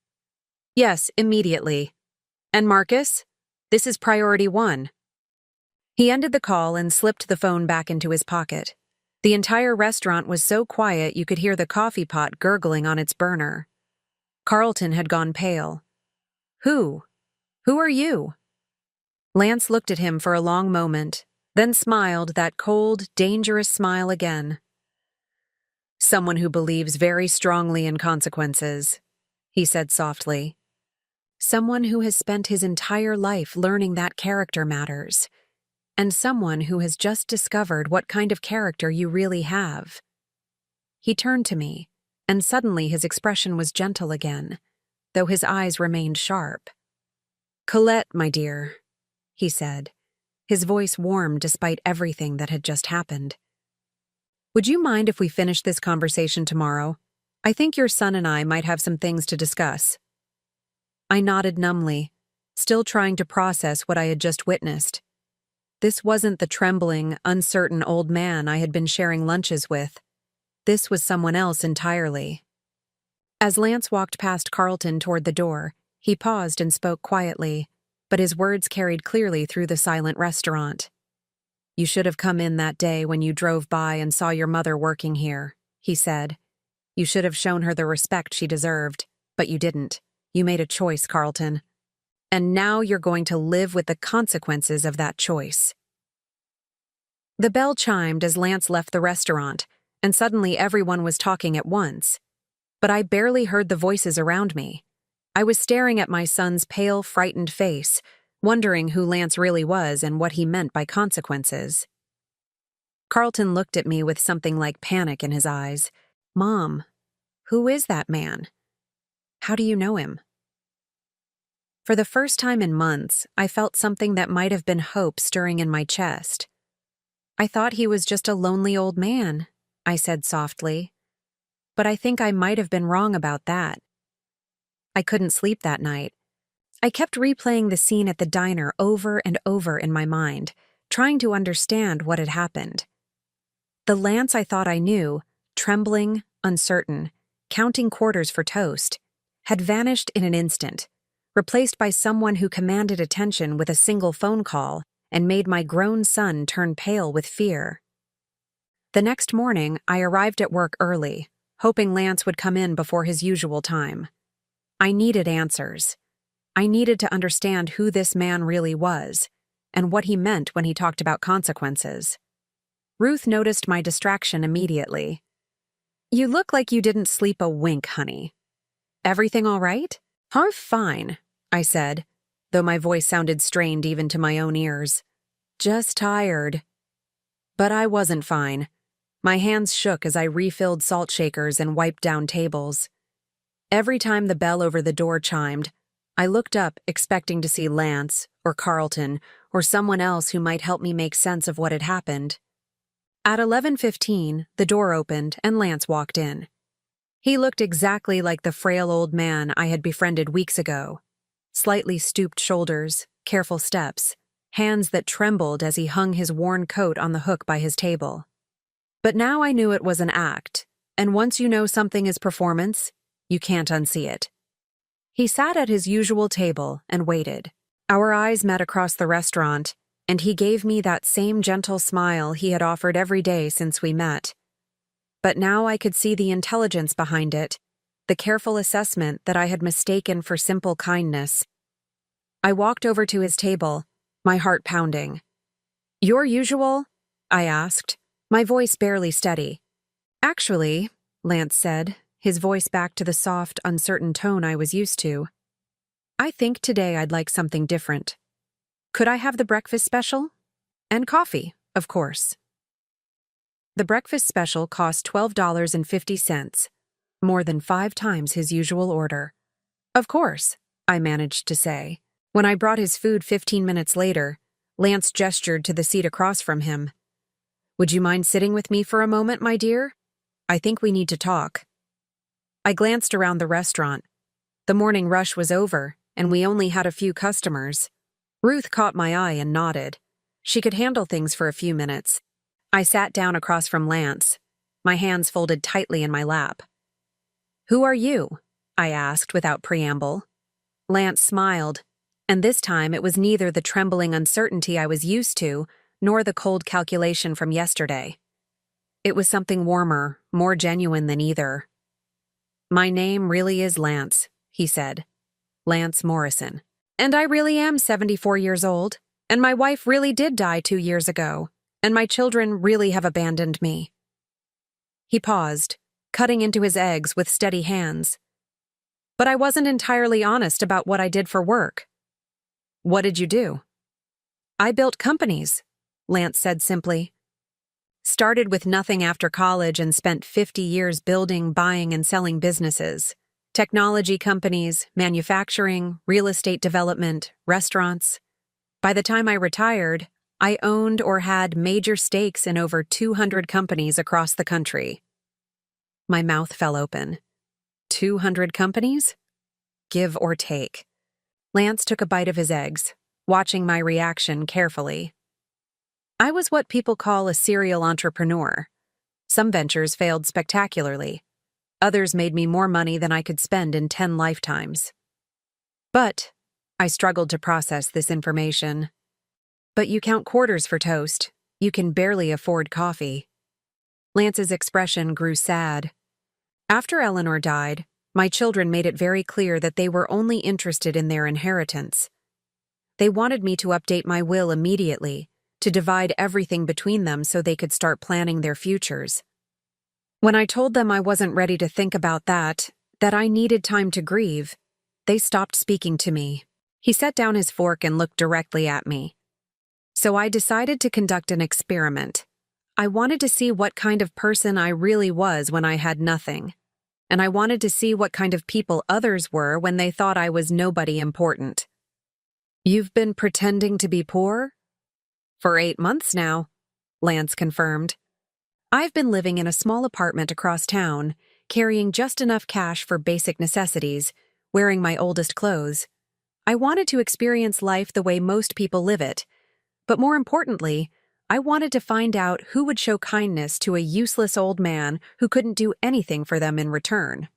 Yes, immediately. And Marcus? This is priority 1. He ended the call and slipped the phone back into his pocket. The entire restaurant was so quiet you could hear the coffee pot gurgling on its burner. Carlton had gone pale. Who? Who are you? Lance looked at him for a long moment, then smiled that cold, dangerous smile again. Someone who believes very strongly in consequences, he said softly. Someone who has spent his entire life learning that character matters, and someone who has just discovered what kind of character you really have. He turned to me, and suddenly his expression was gentle again, though his eyes remained sharp. Colette, my dear, he said, his voice warm despite everything that had just happened. Would you mind if we finished this conversation tomorrow? I think your son and I might have some things to discuss. I nodded numbly, still trying to process what I had just witnessed. This wasn't the trembling, uncertain old man I had been sharing lunches with. This was someone else entirely. As Lance walked past Carlton toward the door, he paused and spoke quietly, but his words carried clearly through the silent restaurant. You should have come in that day when you drove by and saw your mother working here, he said. You should have shown her the respect she deserved, but you didn't. You made a choice, Carlton. And now you're going to live with the consequences of that choice. The bell chimed as Lance left the restaurant, and suddenly everyone was talking at once. But I barely heard the voices around me. I was staring at my son's pale, frightened face, wondering who Lance really was and what he meant by consequences. Carlton looked at me with something like panic in his eyes. Mom, who is that man? How do you know him? For the first time in months, I felt something that might have been hope stirring in my chest. I thought he was just a lonely old man, I said softly. But I think I might have been wrong about that. I couldn't sleep that night. I kept replaying the scene at the diner over and over in my mind, trying to understand what had happened. The Lance I thought I knew, trembling, uncertain, counting quarters for toast, had vanished in an instant, replaced by someone who commanded attention with a single phone call and made my grown son turn pale with fear. The next morning, I arrived at work early, hoping Lance would come in before his usual time. I needed answers. I needed to understand who this man really was, and what he meant when he talked about consequences. Ruth noticed my distraction immediately. "You look like you didn't sleep a wink, honey. Everything all right?" "Oh, fine," I said, though my voice sounded strained even to my own ears. "Just tired." But I wasn't fine. My hands shook as I refilled salt shakers and wiped down tables. Every time the bell over the door chimed, I looked up expecting to see Lance, or Carlton, or someone else who might help me make sense of what had happened. At 11:15, the door opened and Lance walked in. He looked exactly like the frail old man I had befriended weeks ago. Slightly stooped shoulders, careful steps, hands that trembled as he hung his worn coat on the hook by his table. But now I knew it was an act, and once you know something is performance, you can't unsee it. He sat at his usual table and waited. Our eyes met across the restaurant, and he gave me that same gentle smile he had offered every day since we met. But now I could see the intelligence behind it, the careful assessment that I had mistaken for simple kindness. I walked over to his table, my heart pounding. "Your usual?" I asked, my voice barely steady. "Actually," Lance said, his voice back to the soft, uncertain tone I was used to, "I think today I'd like something different. Could I have the breakfast special? And coffee, of course." The breakfast special cost $12.50, more than 5 times his usual order. "Of course," I managed to say. When I brought his food 15 minutes later, Lance gestured to the seat across from him. "Would you mind sitting with me for a moment, my dear? I think we need to talk." I glanced around the restaurant. The morning rush was over, and we only had a few customers. Ruth caught my eye and nodded. She could handle things for a few minutes. I sat down across from Lance, my hands folded tightly in my lap. "Who are you?" I asked without preamble. Lance smiled, and this time it was neither the trembling uncertainty I was used to, nor the cold calculation from yesterday. It was something warmer, more genuine than either. "My name really is Lance," he said. "Lance Morrison. And I really am 74 years old, and my wife really did die 2 years ago, and my children really have abandoned me." He paused, cutting into his eggs with steady hands. "But I wasn't entirely honest about what I did for work." "What did you do?" "I built companies," Lance said simply. "Started with nothing after college and spent 50 years building, buying, and selling businesses. Technology companies, manufacturing, real estate development, restaurants. By the time I retired, I owned or had major stakes in over 200 companies across the country." My mouth fell open. 200 companies? Give or take. Lance took a bite of his eggs, watching my reaction carefully. "I was what people call a serial entrepreneur. Some ventures failed spectacularly. Others made me more money than I could spend in 10 lifetimes. But," I struggled to process this information, "but you count quarters for toast. You can barely afford coffee." Lance's expression grew sad. "After Eleanor died, my children made it very clear that they were only interested in their inheritance. They wanted me to update my will immediately, to divide everything between them so they could start planning their futures. When I told them I wasn't ready to think about that I needed time to grieve, they stopped speaking to me." He set down his fork and looked directly at me. "So I decided to conduct an experiment. I wanted to see what kind of person I really was when I had nothing. And I wanted to see what kind of people others were when they thought I was nobody important." "You've been pretending to be poor?" "For 8 months now," Lance confirmed. "I've been living in a small apartment across town, carrying just enough cash for basic necessities, wearing my oldest clothes. I wanted to experience life the way most people live it, but more importantly, I wanted to find out who would show kindness to a useless old man who couldn't do anything for them in return."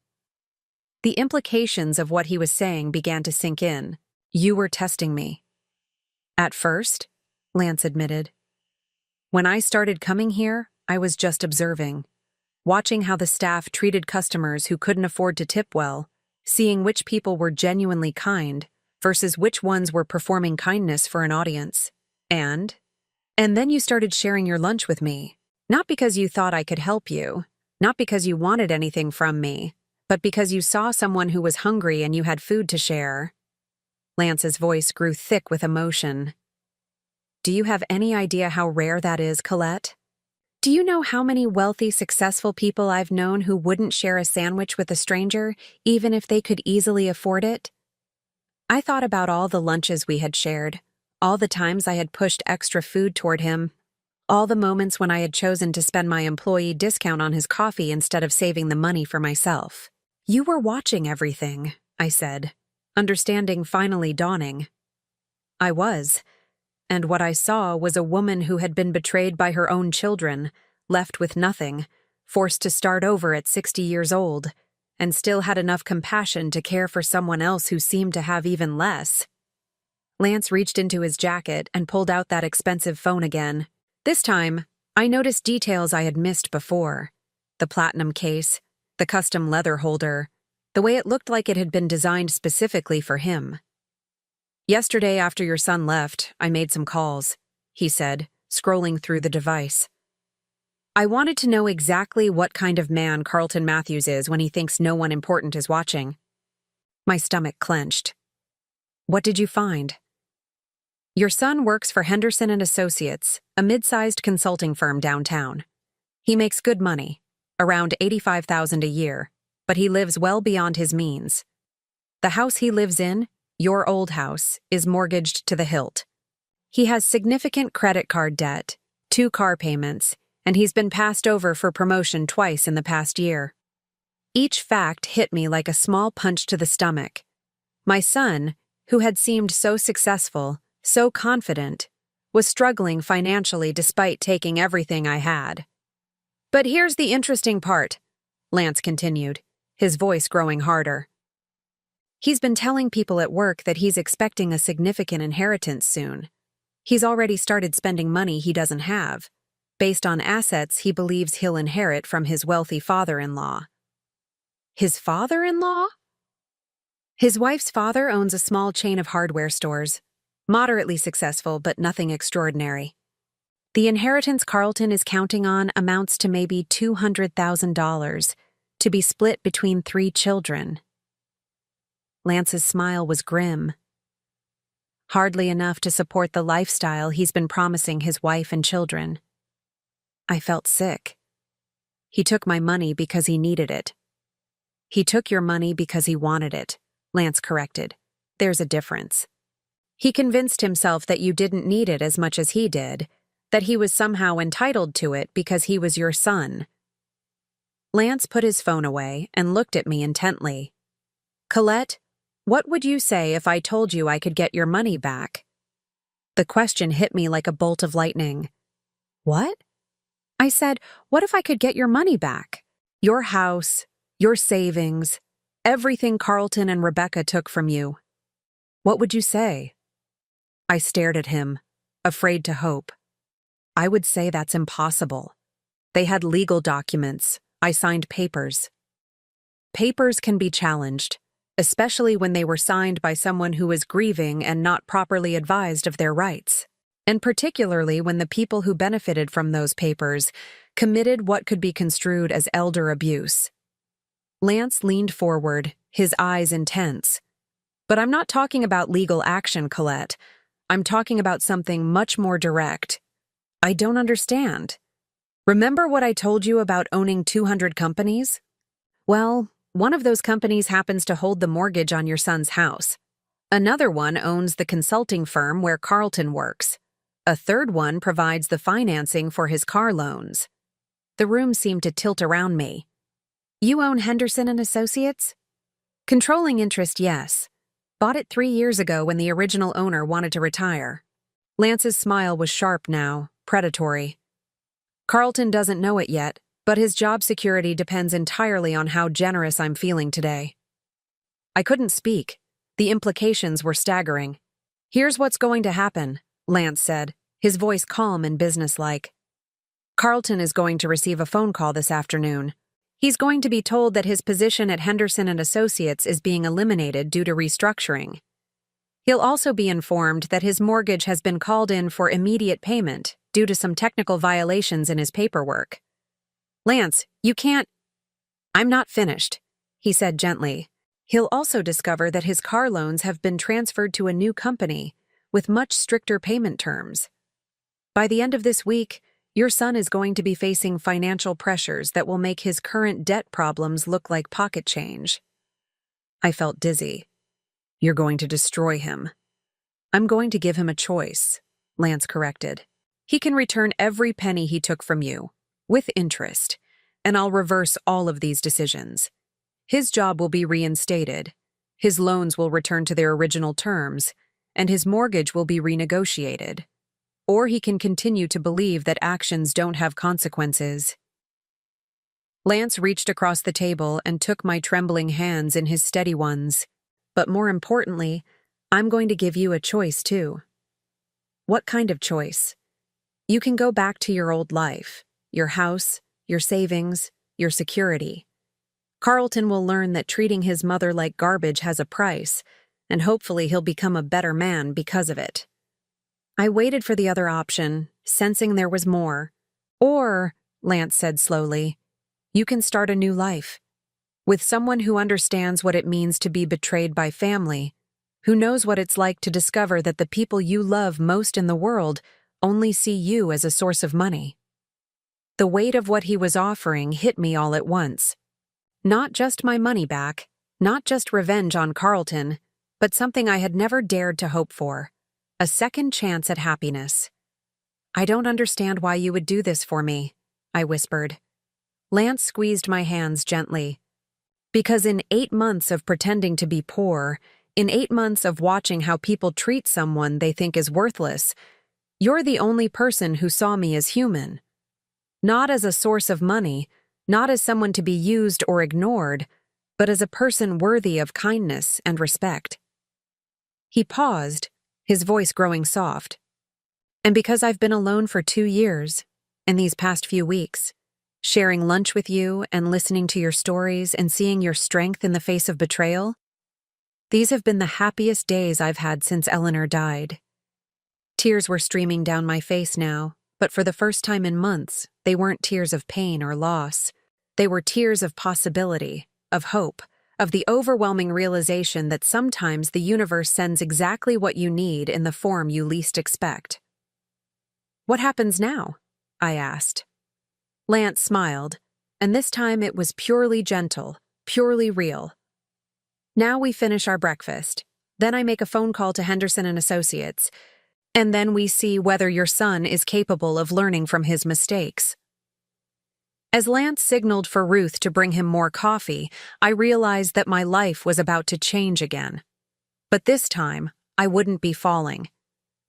The implications of what he was saying began to sink in. "You were testing me." "At first," Lance admitted. "When I started coming here, I was just observing, watching how the staff treated customers who couldn't afford to tip well, seeing which people were genuinely kind versus which ones were performing kindness for an audience. And then you started sharing your lunch with me. Not because you thought I could help you, not because you wanted anything from me, but because you saw someone who was hungry and you had food to share. Lance's voice grew thick with emotion. Do you have any idea how rare that is, Colette? Do you know how many wealthy, successful people I've known who wouldn't share a sandwich with a stranger, even if they could easily afford it? I thought about all the lunches we had shared, all the times I had pushed extra food toward him, all the moments when I had chosen to spend my employee discount on his coffee instead of saving the money for myself. You were watching everything, I said, understanding finally dawning. I was. And what I saw was a woman who had been betrayed by her own children, left with nothing, forced to start over at 60 years old, and still had enough compassion to care for someone else who seemed to have even less. Lance reached into his jacket and pulled out that expensive phone again. This time, I noticed details I had missed before. The platinum case, the custom leather holder, the way it looked like it had been designed specifically for him. Yesterday, after your son left, I made some calls, he said, scrolling through the device. I wanted to know exactly what kind of man Carlton Matthews is when he thinks no one important is watching. My stomach clenched. What did you find? Your son works for Henderson and Associates, a mid-sized consulting firm downtown. He makes good money, around $85,000 a year, but he lives well beyond his means. The house he lives in, your old house, is mortgaged to the hilt. He has significant credit card debt, 2 car payments, and he's been passed over for promotion twice in the past year. Each fact hit me like a small punch to the stomach. My son, who had seemed so successful, so confident, was struggling financially despite taking everything I had. But here's the interesting part, Lance continued, his voice growing harder. He's been telling people at work that he's expecting a significant inheritance soon. He's already started spending money he doesn't have, based on assets he believes he'll inherit from his wealthy father-in-law. His father-in-law? His wife's father owns a small chain of hardware stores, moderately successful but nothing extraordinary. The inheritance Carlton is counting on amounts to maybe $200,000, to be split between 3 children. Lance's smile was grim. Hardly enough to support the lifestyle he's been promising his wife and children. I felt sick. He took my money because he needed it. He took your money because he wanted it, Lance corrected. There's a difference. He convinced himself that you didn't need it as much as he did, that he was somehow entitled to it because he was your son. Lance put his phone away and looked at me intently. Colette, what would you say if I told you I could get your money back? The question hit me like a bolt of lightning. What? I said, what if I could get your money back? Your house, your savings, everything Carlton and Rebecca took from you. What would you say? I stared at him, afraid to hope. I would say that's impossible. They had legal documents. I signed papers. Papers can be challenged, especially when they were signed by someone who is grieving and not properly advised of their rights, and particularly when the people who benefited from those papers committed what could be construed as elder abuse. Lance leaned forward, his eyes intense. But I'm not talking about legal action, Colette. I'm talking about something much more direct. I don't understand. Remember what I told you about owning 200 companies? Well, one of those companies happens to hold the mortgage on your son's house. Another one owns the consulting firm where Carlton works. A third one provides the financing for his car loans. The room seemed to tilt around me. You own Henderson and Associates? Controlling interest, yes. Bought it 3 years ago when the original owner wanted to retire. Lance's smile was sharp now, predatory. Carlton doesn't know it yet, but his job security depends entirely on how generous I'm feeling today. I couldn't speak. The implications were staggering. Here's what's going to happen, Lance said, his voice calm and businesslike. Carlton is going to receive a phone call this afternoon. He's going to be told that his position at Henderson and Associates is being eliminated due to restructuring. He'll also be informed that his mortgage has been called in for immediate payment due to some technical violations in his paperwork. Lance, you can't— I'm not finished, he said gently. He'll also discover that his car loans have been transferred to a new company with much stricter payment terms. By the end of this week, your son is going to be facing financial pressures that will make his current debt problems look like pocket change. I felt dizzy. You're going to destroy him. I'm going to give him a choice, Lance corrected. He can return every penny he took from you, with interest, and I'll reverse all of these decisions. His job will be reinstated, his loans will return to their original terms, and his mortgage will be renegotiated. Or he can continue to believe that actions don't have consequences. Lance reached across the table and took my trembling hands in his steady ones. But more importantly, I'm going to give you a choice too. What kind of choice? You can go back to your old life, your house, your savings, your security. Carlton will learn that treating his mother like garbage has a price, and hopefully he'll become a better man because of it. I waited for the other option, sensing there was more. Or, Lance said slowly, you can start a new life. With someone who understands what it means to be betrayed by family, who knows what it's like to discover that the people you love most in the world only see you as a source of money. The weight of what he was offering hit me all at once. Not just my money back, not just revenge on Carlton, but something I had never dared to hope for. A second chance at happiness. I don't understand why you would do this for me, I whispered. Lance squeezed my hands gently. Because in 8 months of pretending to be poor, in 8 months of watching how people treat someone they think is worthless, you're the only person who saw me as human. Not as a source of money, not as someone to be used or ignored, but as a person worthy of kindness and respect. He paused, his voice growing soft. And because I've been alone for 2 years, in these past few weeks, sharing lunch with you and listening to your stories and seeing your strength in the face of betrayal, these have been the happiest days I've had since Eleanor died. Tears were streaming down my face now, but for the first time in months, they weren't tears of pain or loss. They were tears of possibility, of hope, of the overwhelming realization that sometimes the universe sends exactly what you need in the form you least expect. What happens now? I asked. Lance smiled, and this time it was purely gentle, purely real. Now we finish our breakfast. Then I make a phone call to Henderson and Associates, and then we see whether your son is capable of learning from his mistakes. As Lance signaled for Ruth to bring him more coffee, I realized that my life was about to change again. But this time, I wouldn't be falling.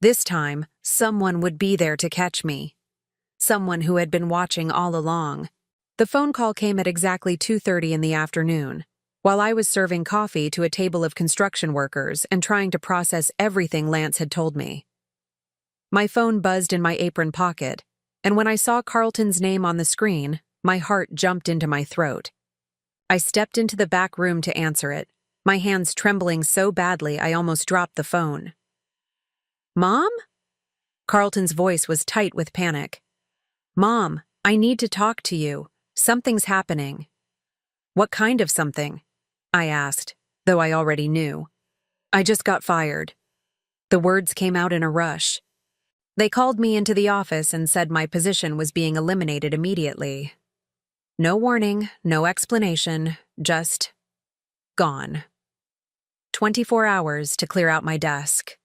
This time, someone would be there to catch me. Someone who had been watching all along. The phone call came at exactly 2:30 in the afternoon, while I was serving coffee to a table of construction workers and trying to process everything Lance had told me. My phone buzzed in my apron pocket, and when I saw Carlton's name on the screen, my heart jumped into my throat. I stepped into the back room to answer it, my hands trembling so badly I almost dropped the phone. Mom? Carlton's voice was tight with panic. Mom, I need to talk to you. Something's happening. What kind of something? I asked, though I already knew. I just got fired. The words came out in a rush. They called me into the office and said my position was being eliminated immediately. No warning, no explanation, just gone. 24 hours to clear out my desk.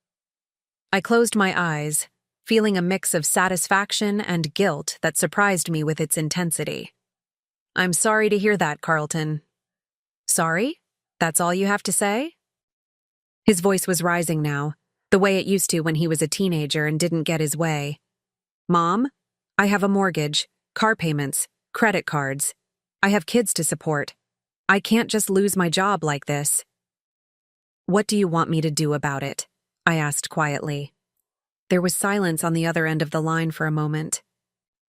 I closed my eyes, feeling a mix of satisfaction and guilt that surprised me with its intensity. I'm sorry to hear that, Carlton. Sorry? That's all you have to say? His voice was rising now, the way it used to when he was a teenager and didn't get his way. Mom, I have a mortgage, car payments, credit cards. I have kids to support. I can't just lose my job like this. What do you want me to do about it? I asked quietly. There was silence on the other end of the line for a moment.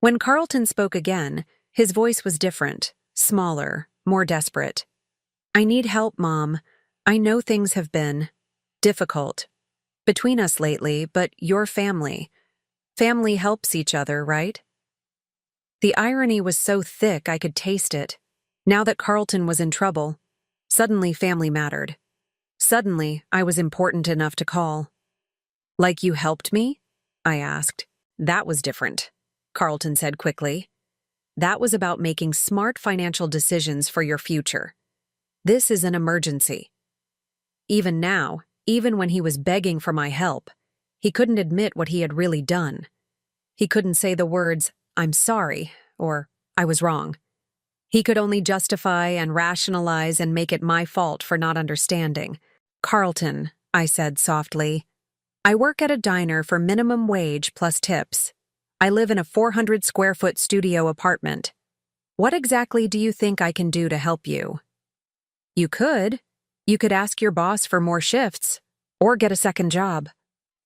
When Carlton spoke again, his voice was different, smaller, more desperate. I need help, Mom. I know things have been difficult between us lately, but your family. Family helps each other, right? The irony was so thick I could taste it. Now that Carlton was in trouble, suddenly family mattered. Suddenly, I was important enough to call. Like you helped me? I asked. That was different, Carlton said quickly. That was about making smart financial decisions for your future. This is an emergency. Even now, even when he was begging for my help, he couldn't admit what he had really done. He couldn't say the words, "I'm sorry," or "I was wrong." He could only justify and rationalize and make it my fault for not understanding. "Carlton," I said softly, "I work at a diner for minimum wage plus tips. I live in a 400-square-foot studio apartment. What exactly do you think I can do to help you?" You could ask your boss for more shifts, or get a second job.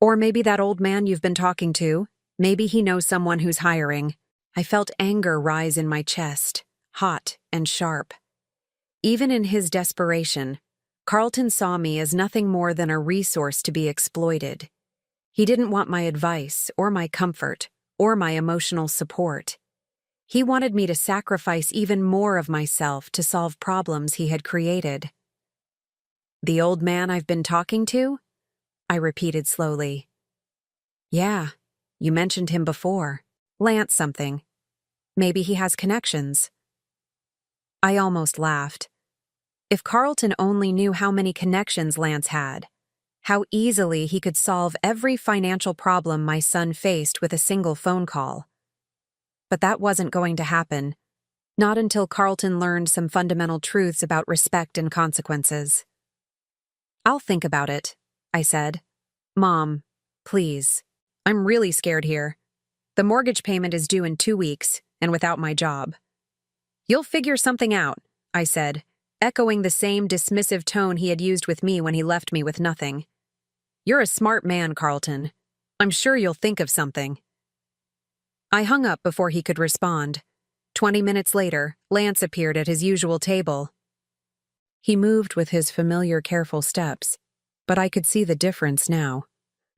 Or maybe that old man you've been talking to, maybe he knows someone who's hiring. I felt anger rise in my chest, hot and sharp. Even in his desperation, Carlton saw me as nothing more than a resource to be exploited. He didn't want my advice, or my comfort, or my emotional support. He wanted me to sacrifice even more of myself to solve problems he had created. "The old man I've been talking to?" I repeated slowly. "Yeah, you mentioned him before. Lance something. Maybe he has connections." I almost laughed. If Carlton only knew how many connections Lance had, how easily he could solve every financial problem my son faced with a single phone call. But that wasn't going to happen, not until Carlton learned some fundamental truths about respect and consequences. "I'll think about it," I said. "Mom, please. I'm really scared here. The mortgage payment is due in 2 weeks, and without my job." "You'll figure something out," I said, echoing the same dismissive tone he had used with me when he left me with nothing. "You're a smart man, Carlton. I'm sure you'll think of something." I hung up before he could respond. 20 minutes later, Lance appeared at his usual table. He moved with his familiar careful steps, but I could see the difference now.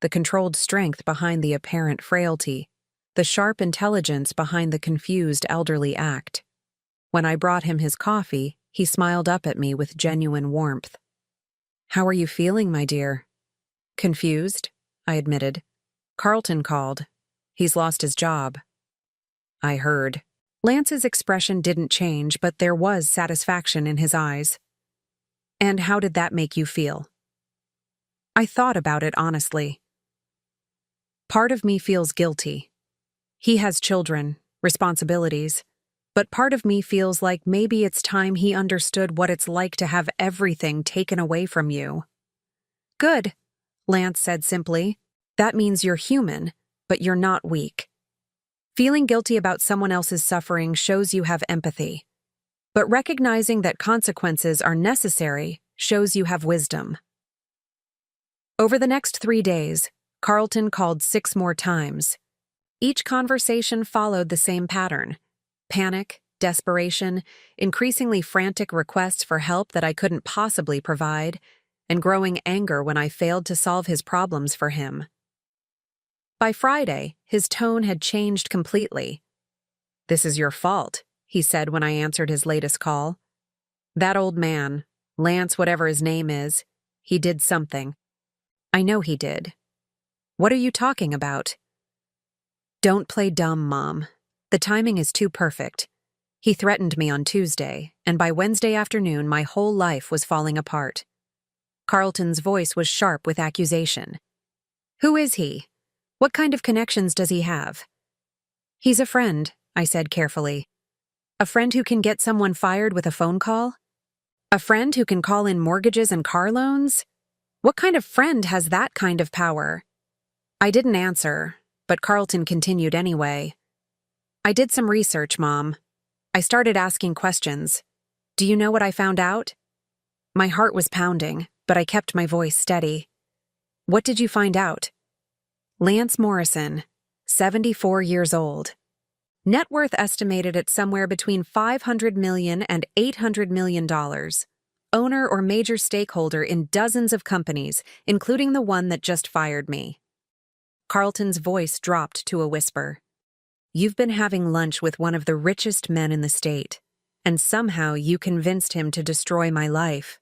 The controlled strength behind the apparent frailty, the sharp intelligence behind the confused elderly act. When I brought him his coffee, he smiled up at me with genuine warmth. "How are you feeling, my dear?" "Confused," I admitted. "Carlton called. He's lost his job." I heard. Lance's expression didn't change, but there was satisfaction in his eyes. "And how did that make you feel?" I thought about it honestly. Part of me feels guilty. He has children, responsibilities, but part of me feels like maybe it's time he understood what it's like to have everything taken away from you. "Good," Lance said simply. "That means you're human, but you're not weak. Feeling guilty about someone else's suffering shows you have empathy. But recognizing that consequences are necessary shows you have wisdom." Over the next 3 days, Carlton called 6 more times. Each conversation followed the same pattern: panic, desperation, increasingly frantic requests for help that I couldn't possibly provide, and growing anger when I failed to solve his problems for him. By Friday, his tone had changed completely. "This is your fault," he said when I answered his latest call. "That old man, Lance whatever his name is, he did something. I know he did." "What are you talking about?" "Don't play dumb, Mom. The timing is too perfect. He threatened me on Tuesday, and by Wednesday afternoon my whole life was falling apart." Carlton's voice was sharp with accusation. "Who is he? What kind of connections does he have?" "He's a friend," I said carefully. "A friend who can get someone fired with a phone call? A friend who can call in mortgages and car loans? What kind of friend has that kind of power?" I didn't answer, but Carlton continued anyway. "I did some research, Mom. I started asking questions. Do you know what I found out?" My heart was pounding, but I kept my voice steady. "What did you find out?" "Lance Morrison, 74 years old. Net worth estimated at somewhere between $500 million and $800 million. Owner or major stakeholder in dozens of companies, including the one that just fired me. Carlton's voice dropped to a whisper. You've been having lunch with one of the richest men in the state, and somehow you convinced him to destroy my life.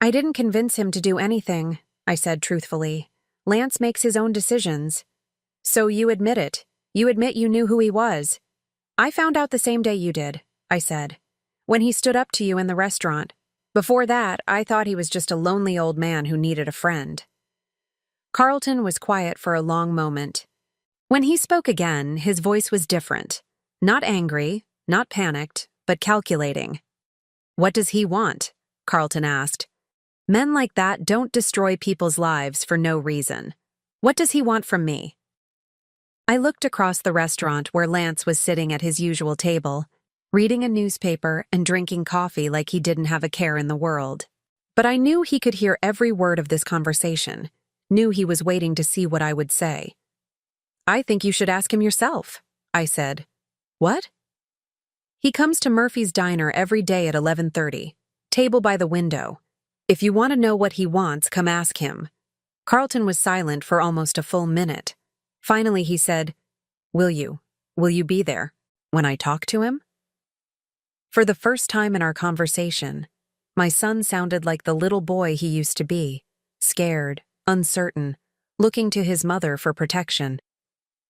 I didn't convince him to do anything, I said truthfully. Lance makes his own decisions. So you admit it. You admit you knew who he was. I found out the same day you did, I said, when he stood up to you in the restaurant. Before that, I thought he was just a lonely old man who needed a friend. Carlton was quiet for a long moment. When he spoke again, his voice was different. Not angry, not panicked, but calculating. What does he want? Carlton asked. Men like that don't destroy people's lives for no reason. What does he want from me? I looked across the restaurant where Lance was sitting at his usual table, reading a newspaper and drinking coffee like he didn't have a care in the world. But I knew he could hear every word of this conversation, knew he was waiting to see what I would say. I think you should ask him yourself, I said. What? He comes to Murphy's Diner every day at 11:30, table by the window. If you want to know what he wants, come ask him. Carlton was silent for almost a full minute. Finally, he said, Will you be there when I talk to him? For the first time in our conversation, my son sounded like the little boy he used to be, scared, uncertain, looking to his mother for protection.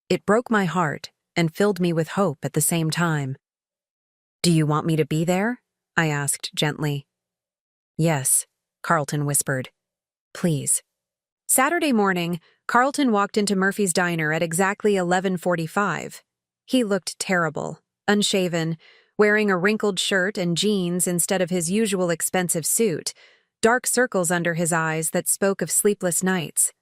It broke my heart and filled me with hope at the same time. Do you want me to be there? I asked gently. Yes, Carlton whispered. Please. Saturday morning, Carlton walked into Murphy's Diner at exactly 11:45. He looked terrible, unshaven, wearing a wrinkled shirt and jeans instead of his usual expensive suit, dark circles under his eyes that spoke of sleepless nights.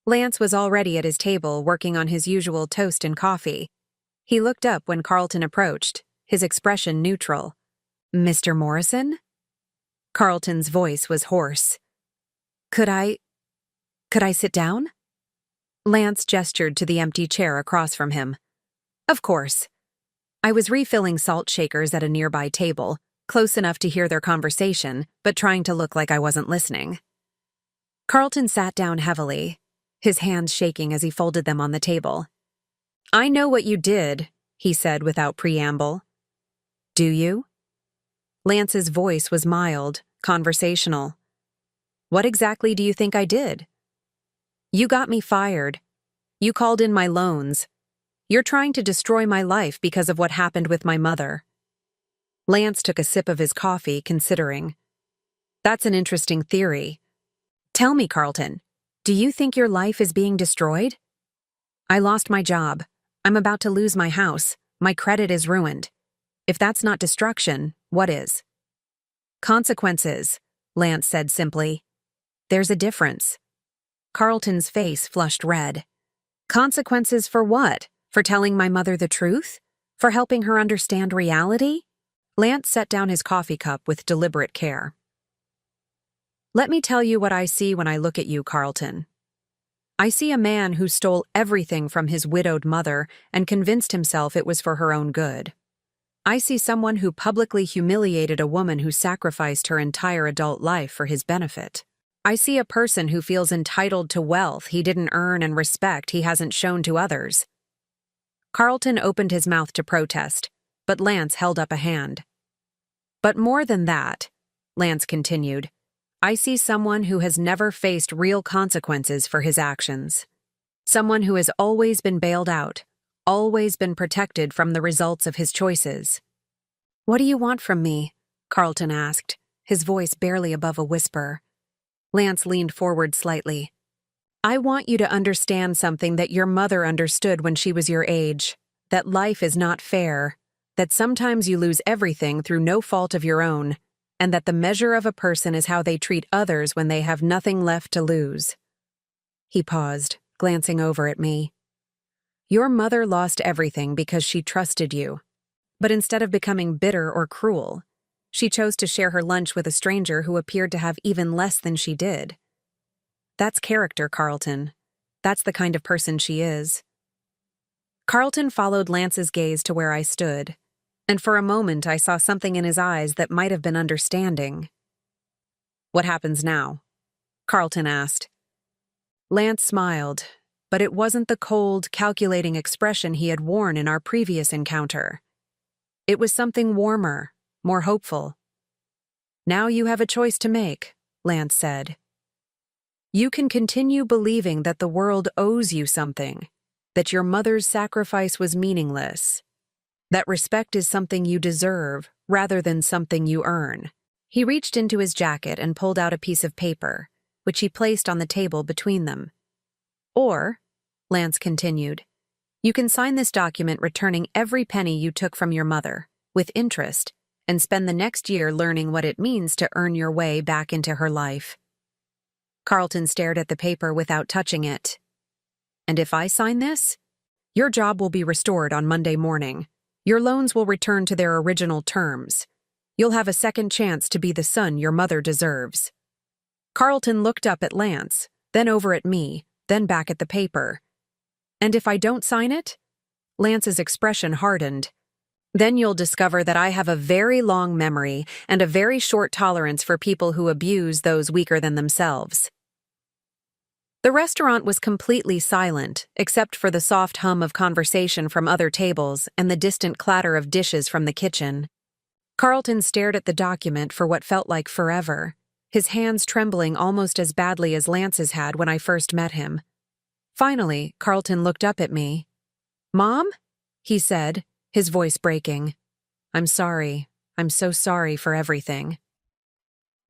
Lance was already at his table working on his usual toast and coffee. He looked up when Carlton approached, his expression neutral. Mr. Morrison? Carlton's voice was hoarse. Could I sit down? Lance gestured to the empty chair across from him. Of course. I was refilling salt shakers at a nearby table, close enough to hear their conversation, but trying to look like I wasn't listening. Carlton sat down heavily, his hands shaking as he folded them on the table. I know what you did, he said without preamble. Do you? Lance's voice was mild, conversational. What exactly do you think I did? You got me fired. You called in my loans. You're trying to destroy my life because of what happened with my mother. Lance took a sip of his coffee, considering. That's an interesting theory. Tell me, Carlton, do you think your life is being destroyed? I lost my job. I'm about to lose my house. My credit is ruined. If that's not destruction, what is? Consequences, Lance said simply. There's a difference. Carlton's face flushed red. Consequences for what? For telling my mother the truth? For helping her understand reality? Lance set down his coffee cup with deliberate care. Let me tell you what I see when I look at you, Carlton. I see a man who stole everything from his widowed mother and convinced himself it was for her own good. I see someone who publicly humiliated a woman who sacrificed her entire adult life for his benefit. I see a person who feels entitled to wealth he didn't earn and respect he hasn't shown to others. Carlton opened his mouth to protest, but Lance held up a hand. But more than that, Lance continued, I see someone who has never faced real consequences for his actions. Someone who has always been bailed out, always been protected from the results of his choices. What do you want from me? Carlton asked, his voice barely above a whisper. Lance leaned forward slightly. I want you to understand something that your mother understood when she was your age, that life is not fair, that sometimes you lose everything through no fault of your own, and that the measure of a person is how they treat others when they have nothing left to lose. He paused, glancing over at me. Your mother lost everything because she trusted you, but instead of becoming bitter or cruel, she chose to share her lunch with a stranger who appeared to have even less than she did. That's character, Carlton. That's the kind of person she is. Carlton followed Lance's gaze to where I stood, and for a moment I saw something in his eyes that might have been understanding. "What happens now?" Carlton asked. Lance smiled, but it wasn't the cold, calculating expression he had worn in our previous encounter. It was something warmer, more hopeful. "Now you have a choice to make," Lance said. "You can continue believing that the world owes you something, that your mother's sacrifice was meaningless, that respect is something you deserve rather than something you earn." He reached into his jacket and pulled out a piece of paper, which he placed on the table between them. "Or," Lance continued, "you can sign this document returning every penny you took from your mother, with interest, and spend the next year learning what it means to earn your way back into her life." Carlton stared at the paper without touching it. "And if I sign this? Your job will be restored on Monday morning. Your loans will return to their original terms. You'll have a second chance to be the son your mother deserves." Carlton looked up at Lance, then over at me, then back at the paper. "And if I don't sign it?" Lance's expression hardened. "Then you'll discover that I have a very long memory and a very short tolerance for people who abuse those weaker than themselves." The restaurant was completely silent, except for the soft hum of conversation from other tables and the distant clatter of dishes from the kitchen. Carlton stared at the document for what felt like forever, his hands trembling almost as badly as Lance's had when I first met him. Finally, Carlton looked up at me. "Mom?" he said, his voice breaking. "I'm sorry. I'm so sorry for everything."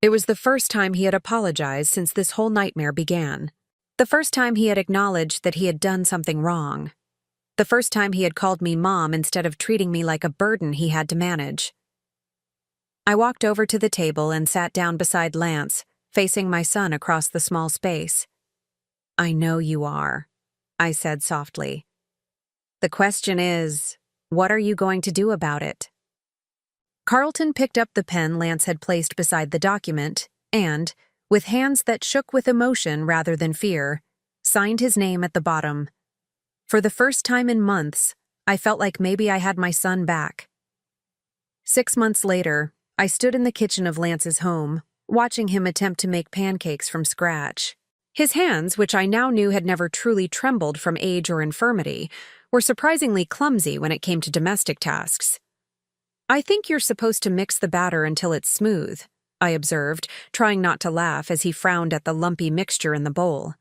It was the first time he had apologized since this whole nightmare began. The first time he had acknowledged that he had done something wrong. The first time he had called me Mom instead of treating me like a burden he had to manage. I walked over to the table and sat down beside Lance, facing my son across the small space. "I know you are," I said softly. "The question is, what are you going to do about it?" Carlton picked up the pen Lance had placed beside the document and, with hands that shook with emotion rather than fear, signed his name at the bottom. For the first time in months, I felt like maybe I had my son back. 6 months later, I stood in the kitchen of Lance's home, watching him attempt to make pancakes from scratch. His hands, which I now knew had never truly trembled from age or infirmity, were surprisingly clumsy when it came to domestic tasks. "I think you're supposed to mix the batter until it's smooth," I observed, trying not to laugh as he frowned at the lumpy mixture in the bowl.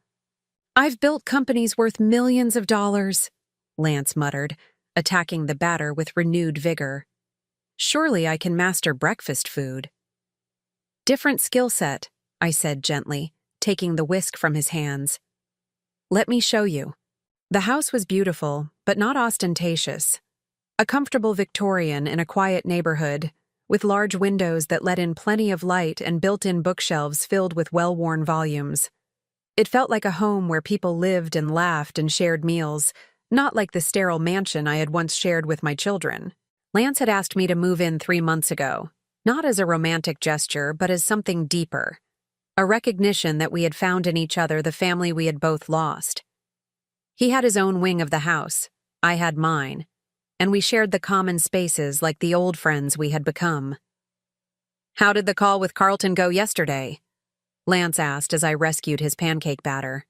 "I've built companies worth millions of dollars," Lance muttered, attacking the batter with renewed vigor. "Surely I can master breakfast food." "Different skill set," I said gently, taking the whisk from his hands. "Let me show you." The house was beautiful, but not ostentatious. A comfortable Victorian in a quiet neighborhood, with large windows that let in plenty of light and built-in bookshelves filled with well-worn volumes. It felt like a home where people lived and laughed and shared meals, not like the sterile mansion I had once shared with my children. Lance had asked me to move in 3 months ago, not as a romantic gesture, but as something deeper. A recognition that we had found in each other the family we had both lost. He had his own wing of the house, I had mine, and we shared the common spaces like the old friends we had become. "How did the call with Carlton go yesterday?" Lance asked as I rescued his pancake batter.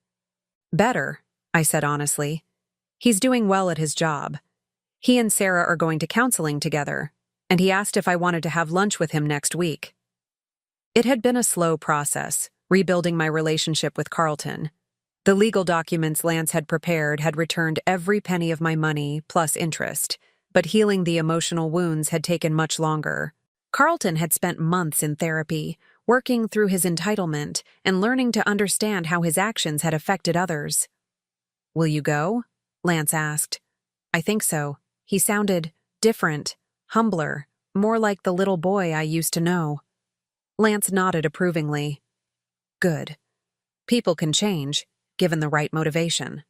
"Better," I said honestly. "He's doing well at his job. He and Sarah are going to counseling together, and he asked if I wanted to have lunch with him next week." It had been a slow process, rebuilding my relationship with Carlton. The legal documents Lance had prepared had returned every penny of my money, plus interest, but healing the emotional wounds had taken much longer. Carlton had spent months in therapy, working through his entitlement and learning to understand how his actions had affected others. "Will you go?" Lance asked. "I think so." He sounded different, humbler, more like the little boy I used to know. Lance nodded approvingly. "Good. People can change, given the right motivation."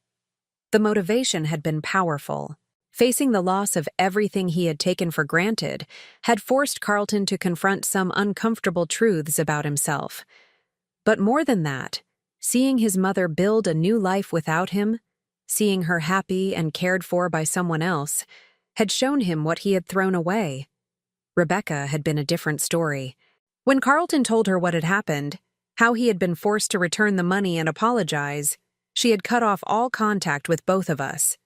The motivation had been powerful. Facing the loss of everything he had taken for granted had forced Carlton to confront some uncomfortable truths about himself. But more than that, seeing his mother build a new life without him, seeing her happy and cared for by someone else, had shown him what he had thrown away. Rebecca had been a different story. When Carlton told her what had happened, how he had been forced to return the money and apologize, she had cut off all contact with both of us.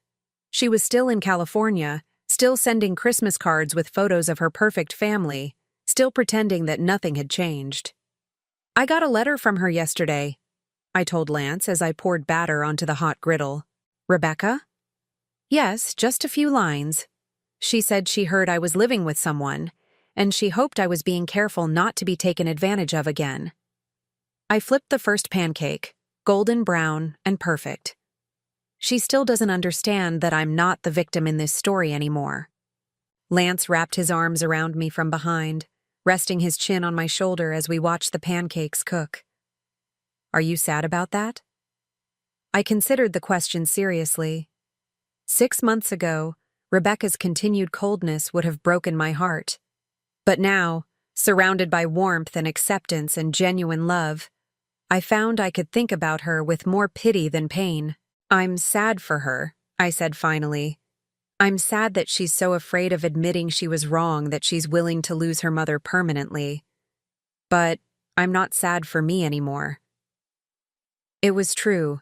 She was still in California, still sending Christmas cards with photos of her perfect family, still pretending that nothing had changed. "I got a letter from her yesterday," I told Lance as I poured batter onto the hot griddle. "Rebecca?" "Yes, just a few lines. She said she heard I was living with someone, and she hoped I was being careful not to be taken advantage of again." I flipped the first pancake, golden brown and perfect. She still doesn't understand that I'm not the victim in this story anymore. Lance wrapped his arms around me from behind, resting his chin on my shoulder as we watched the pancakes cook. "Are you sad about that?" I considered the question seriously. 6 months ago, Rebecca's continued coldness would have broken my heart. But now, surrounded by warmth and acceptance and genuine love, I found I could think about her with more pity than pain. "I'm sad for her," I said finally. "I'm sad that she's so afraid of admitting she was wrong that she's willing to lose her mother permanently. But I'm not sad for me anymore." It was true.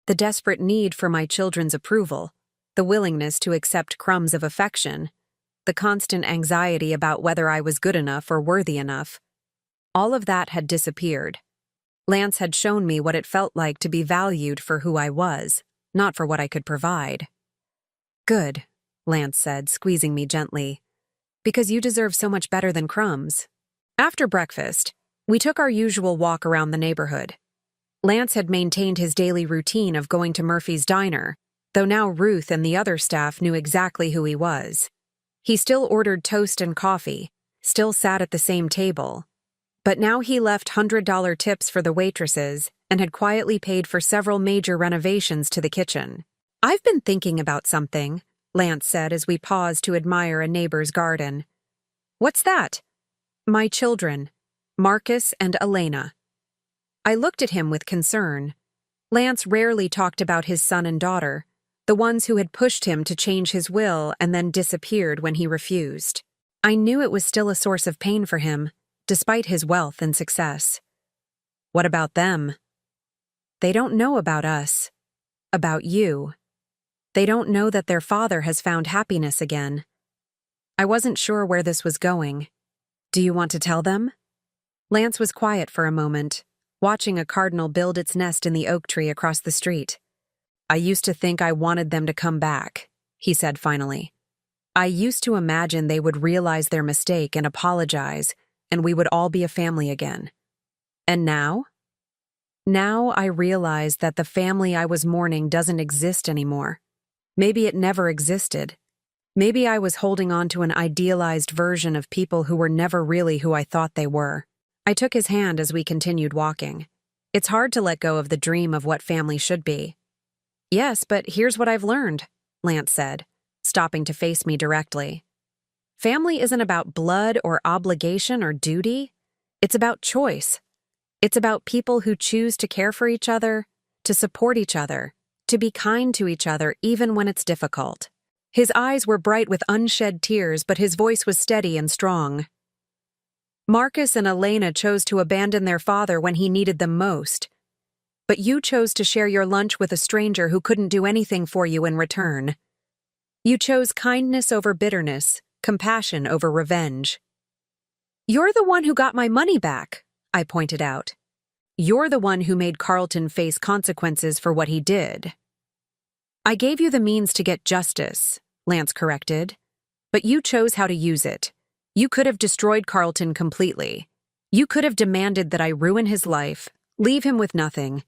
The desperate need for my children's approval, the willingness to accept crumbs of affection, the constant anxiety about whether I was good enough or worthy enough, all of that had disappeared. Lance had shown me what it felt like to be valued for who I was, not for what I could provide. "Good," Lance said, squeezing me gently, "because you deserve so much better than crumbs." After breakfast, we took our usual walk around the neighborhood. Lance had maintained his daily routine of going to Murphy's Diner, though now Ruth and the other staff knew exactly who he was. He still ordered toast and coffee, still sat at the same table. But now he left $100 tips for the waitresses and had quietly paid for several major renovations to the kitchen. "I've been thinking about something," Lance said as we paused to admire a neighbor's garden. "What's that?" "My children, Marcus and Elena." I looked at him with concern. Lance rarely talked about his son and daughter, the ones who had pushed him to change his will and then disappeared when he refused. I knew it was still a source of pain for him, despite his wealth and success. "What about them?" "They don't know about us. About you. They don't know that their father has found happiness again." I wasn't sure where this was going. "Do you want to tell them?" Lance was quiet for a moment, watching a cardinal build its nest in the oak tree across the street. "I used to think I wanted them to come back," he said finally. "I used to imagine they would realize their mistake and apologize, and we would all be a family again. And now? Now I realize that the family I was mourning doesn't exist anymore. Maybe it never existed. Maybe I was holding on to an idealized version of people who were never really who I thought they were." I took his hand as we continued walking. "It's hard to let go of the dream of what family should be." "Yes, but here's what I've learned," Lance said, stopping to face me directly. "Family isn't about blood or obligation or duty. It's about choice. It's about people who choose to care for each other, to support each other, to be kind to each other even when it's difficult." His eyes were bright with unshed tears, but his voice was steady and strong. "Marcus and Elena chose to abandon their father when he needed them most. But you chose to share your lunch with a stranger who couldn't do anything for you in return. You chose kindness over bitterness, compassion over revenge." "You're the one who got my money back," I pointed out. "You're the one who made Carlton face consequences for what he did." "I gave you the means to get justice," Lance corrected. "But you chose how to use it. You could have destroyed Carlton completely. You could have demanded that I ruin his life, leave him with nothing,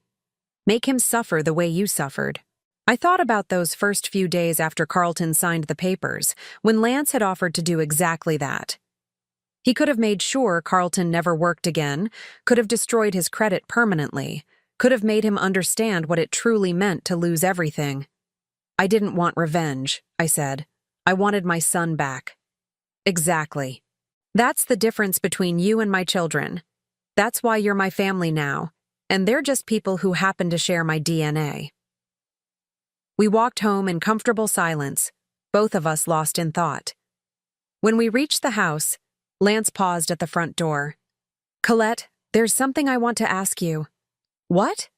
make him suffer the way you suffered." I thought about those first few days after Carlton signed the papers, when Lance had offered to do exactly that. He could have made sure Carlton never worked again, could have destroyed his credit permanently, could have made him understand what it truly meant to lose everything. "I didn't want revenge," I said. "I wanted my son back." "Exactly. That's the difference between you and my children. That's why you're my family now, and they're just people who happen to share my DNA." We walked home in comfortable silence, both of us lost in thought. When we reached the house, Lance paused at the front door. "Colette, there's something I want to ask you." "What?"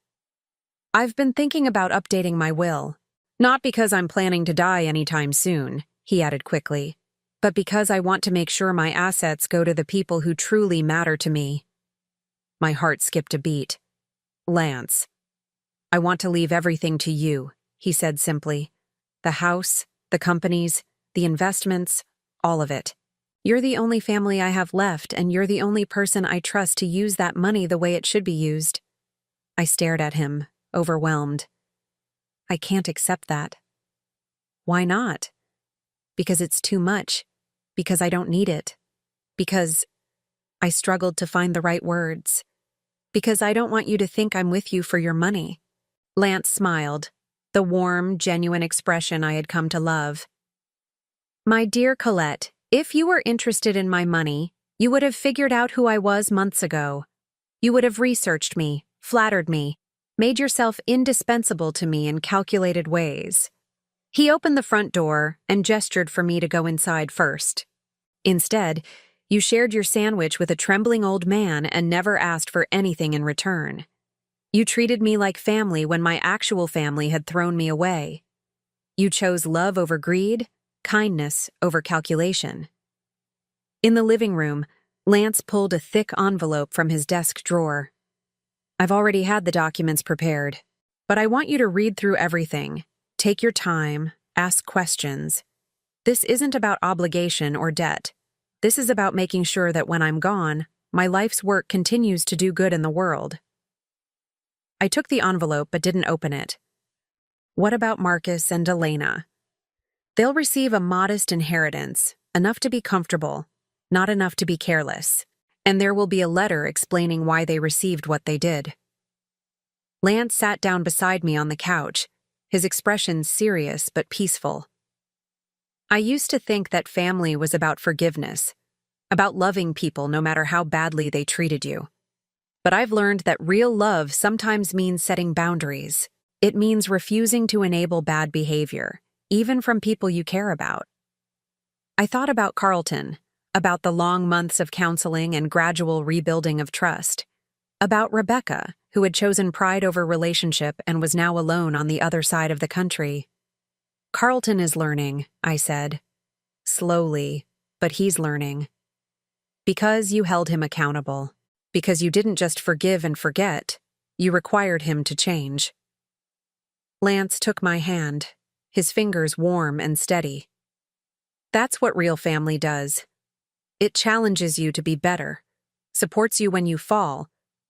"I've been thinking about updating my will. Not because I'm planning to die anytime soon," he added quickly, "but because I want to make sure my assets go to the people who truly matter to me." My heart skipped a beat. "Lance, I want to leave everything to you," he said simply. "The house, the companies, the investments, all of it. You're the only family I have left, and you're the only person I trust to use that money the way it should be used." I stared at him, overwhelmed. "I can't accept that." "Why not?" "Because it's too much. Because I don't need it. Because—" I struggled to find the right words. "Because I don't want you to think I'm with you for your money." Lance smiled, the warm, genuine expression I had come to love. "My dear Colette, if you were interested in my money, you would have figured out who I was months ago. You would have researched me, flattered me, made yourself indispensable to me in calculated ways." He opened the front door and gestured for me to go inside first. "Instead, you shared your sandwich with a trembling old man and never asked for anything in return. You treated me like family when my actual family had thrown me away. You chose love over greed, kindness over calculation." In the living room, Lance pulled a thick envelope from his desk drawer. "I've already had the documents prepared, but I want you to read through everything. Take your time, ask questions. This isn't about obligation or debt. This is about making sure that when I'm gone, my life's work continues to do good in the world." I took the envelope but didn't open it. "What about Marcus and Elena?" "They'll receive a modest inheritance, enough to be comfortable, not enough to be careless. And there will be a letter explaining why they received what they did." Lance sat down beside me on the couch, his expression serious but peaceful. "I used to think that family was about forgiveness, about loving people no matter how badly they treated you. But I've learned that real love sometimes means setting boundaries. It means refusing to enable bad behavior, even from people you care about." I thought about Carlton, about the long months of counseling and gradual rebuilding of trust, about Rebecca, who had chosen pride over relationship and was now alone on the other side of the country. "Carlton is learning," I said. "Slowly, but he's learning. Because you held him accountable. Because you didn't just forgive and forget, you required him to change." Lance took my hand, his fingers warm and steady. "That's what real family does. It challenges you to be better, supports you when you fall,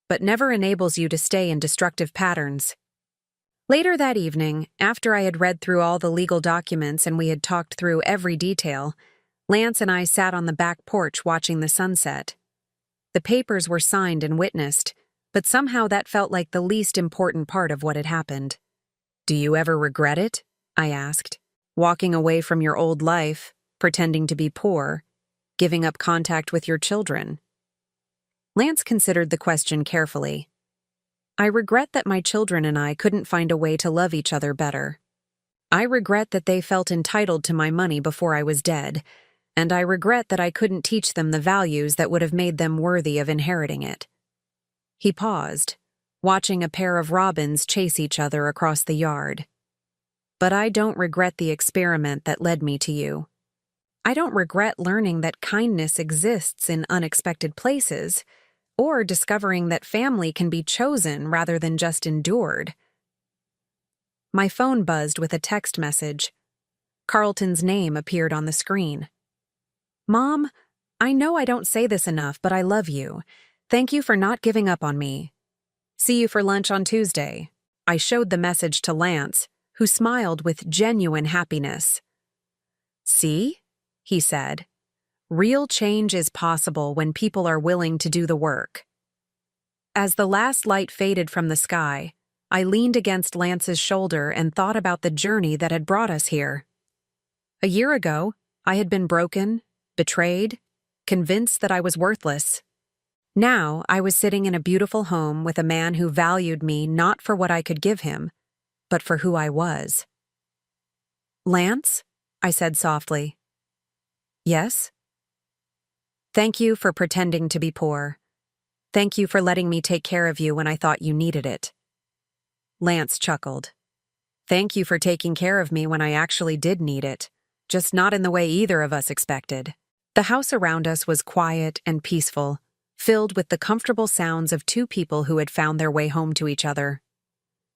but never enables you to stay in destructive patterns." Later that evening, after I had read through all the legal documents and we had talked through every detail, Lance and I sat on the back porch watching the sunset. The papers were signed and witnessed, but somehow that felt like the least important part of what had happened. "Do you ever regret it?" I asked. "Walking away from your old life, pretending to be poor, giving up contact with your children?" Lance considered the question carefully. "I regret that my children and I couldn't find a way to love each other better. I regret that they felt entitled to my money before I was dead, and I regret that I couldn't teach them the values that would have made them worthy of inheriting it." He paused, watching a pair of robins chase each other across the yard. "But I don't regret the experiment that led me to you. I don't regret learning that kindness exists in unexpected places, or discovering that family can be chosen rather than just endured." My phone buzzed with a text message. Carlton's name appeared on the screen. "Mom, I know I don't say this enough, but I love you. Thank you for not giving up on me. See you for lunch on Tuesday." I showed the message to Lance, who smiled with genuine happiness. "See?" he said. "Real change is possible when people are willing to do the work." As the last light faded from the sky, I leaned against Lance's shoulder and thought about the journey that had brought us here. A year ago, I had been broken, betrayed, convinced that I was worthless. Now, I was sitting in a beautiful home with a man who valued me not for what I could give him, but for who I was. Lance? I said softly. Yes? Thank you for pretending to be poor. Thank you for letting me take care of you when I thought you needed it. Lance chuckled. Thank you for taking care of me when I actually did need it, just not in the way either of us expected. The house around us was quiet and peaceful, filled with the comfortable sounds of two people who had found their way home to each other.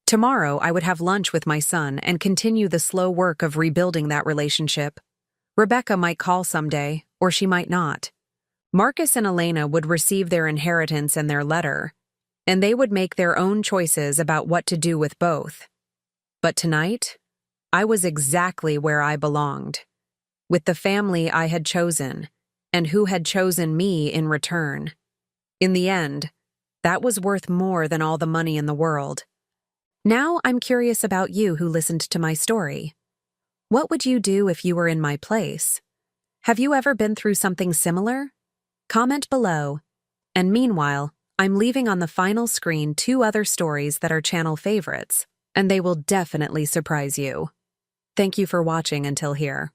Tomorrow, I would have lunch with my son and continue the slow work of rebuilding that relationship. Rebecca might call someday, or she might not. Marcus and Elena would receive their inheritance and their letter, and they would make their own choices about what to do with both. But tonight, I was exactly where I belonged, with the family I had chosen, and who had chosen me in return. In the end, that was worth more than all the money in the world. Now I'm curious about you who listened to my story. What would you do if you were in my place? Have you ever been through something similar? Comment below. And meanwhile, I'm leaving on the final screen 2 other stories that are channel favorites, and they will definitely surprise you. Thank you for watching until here.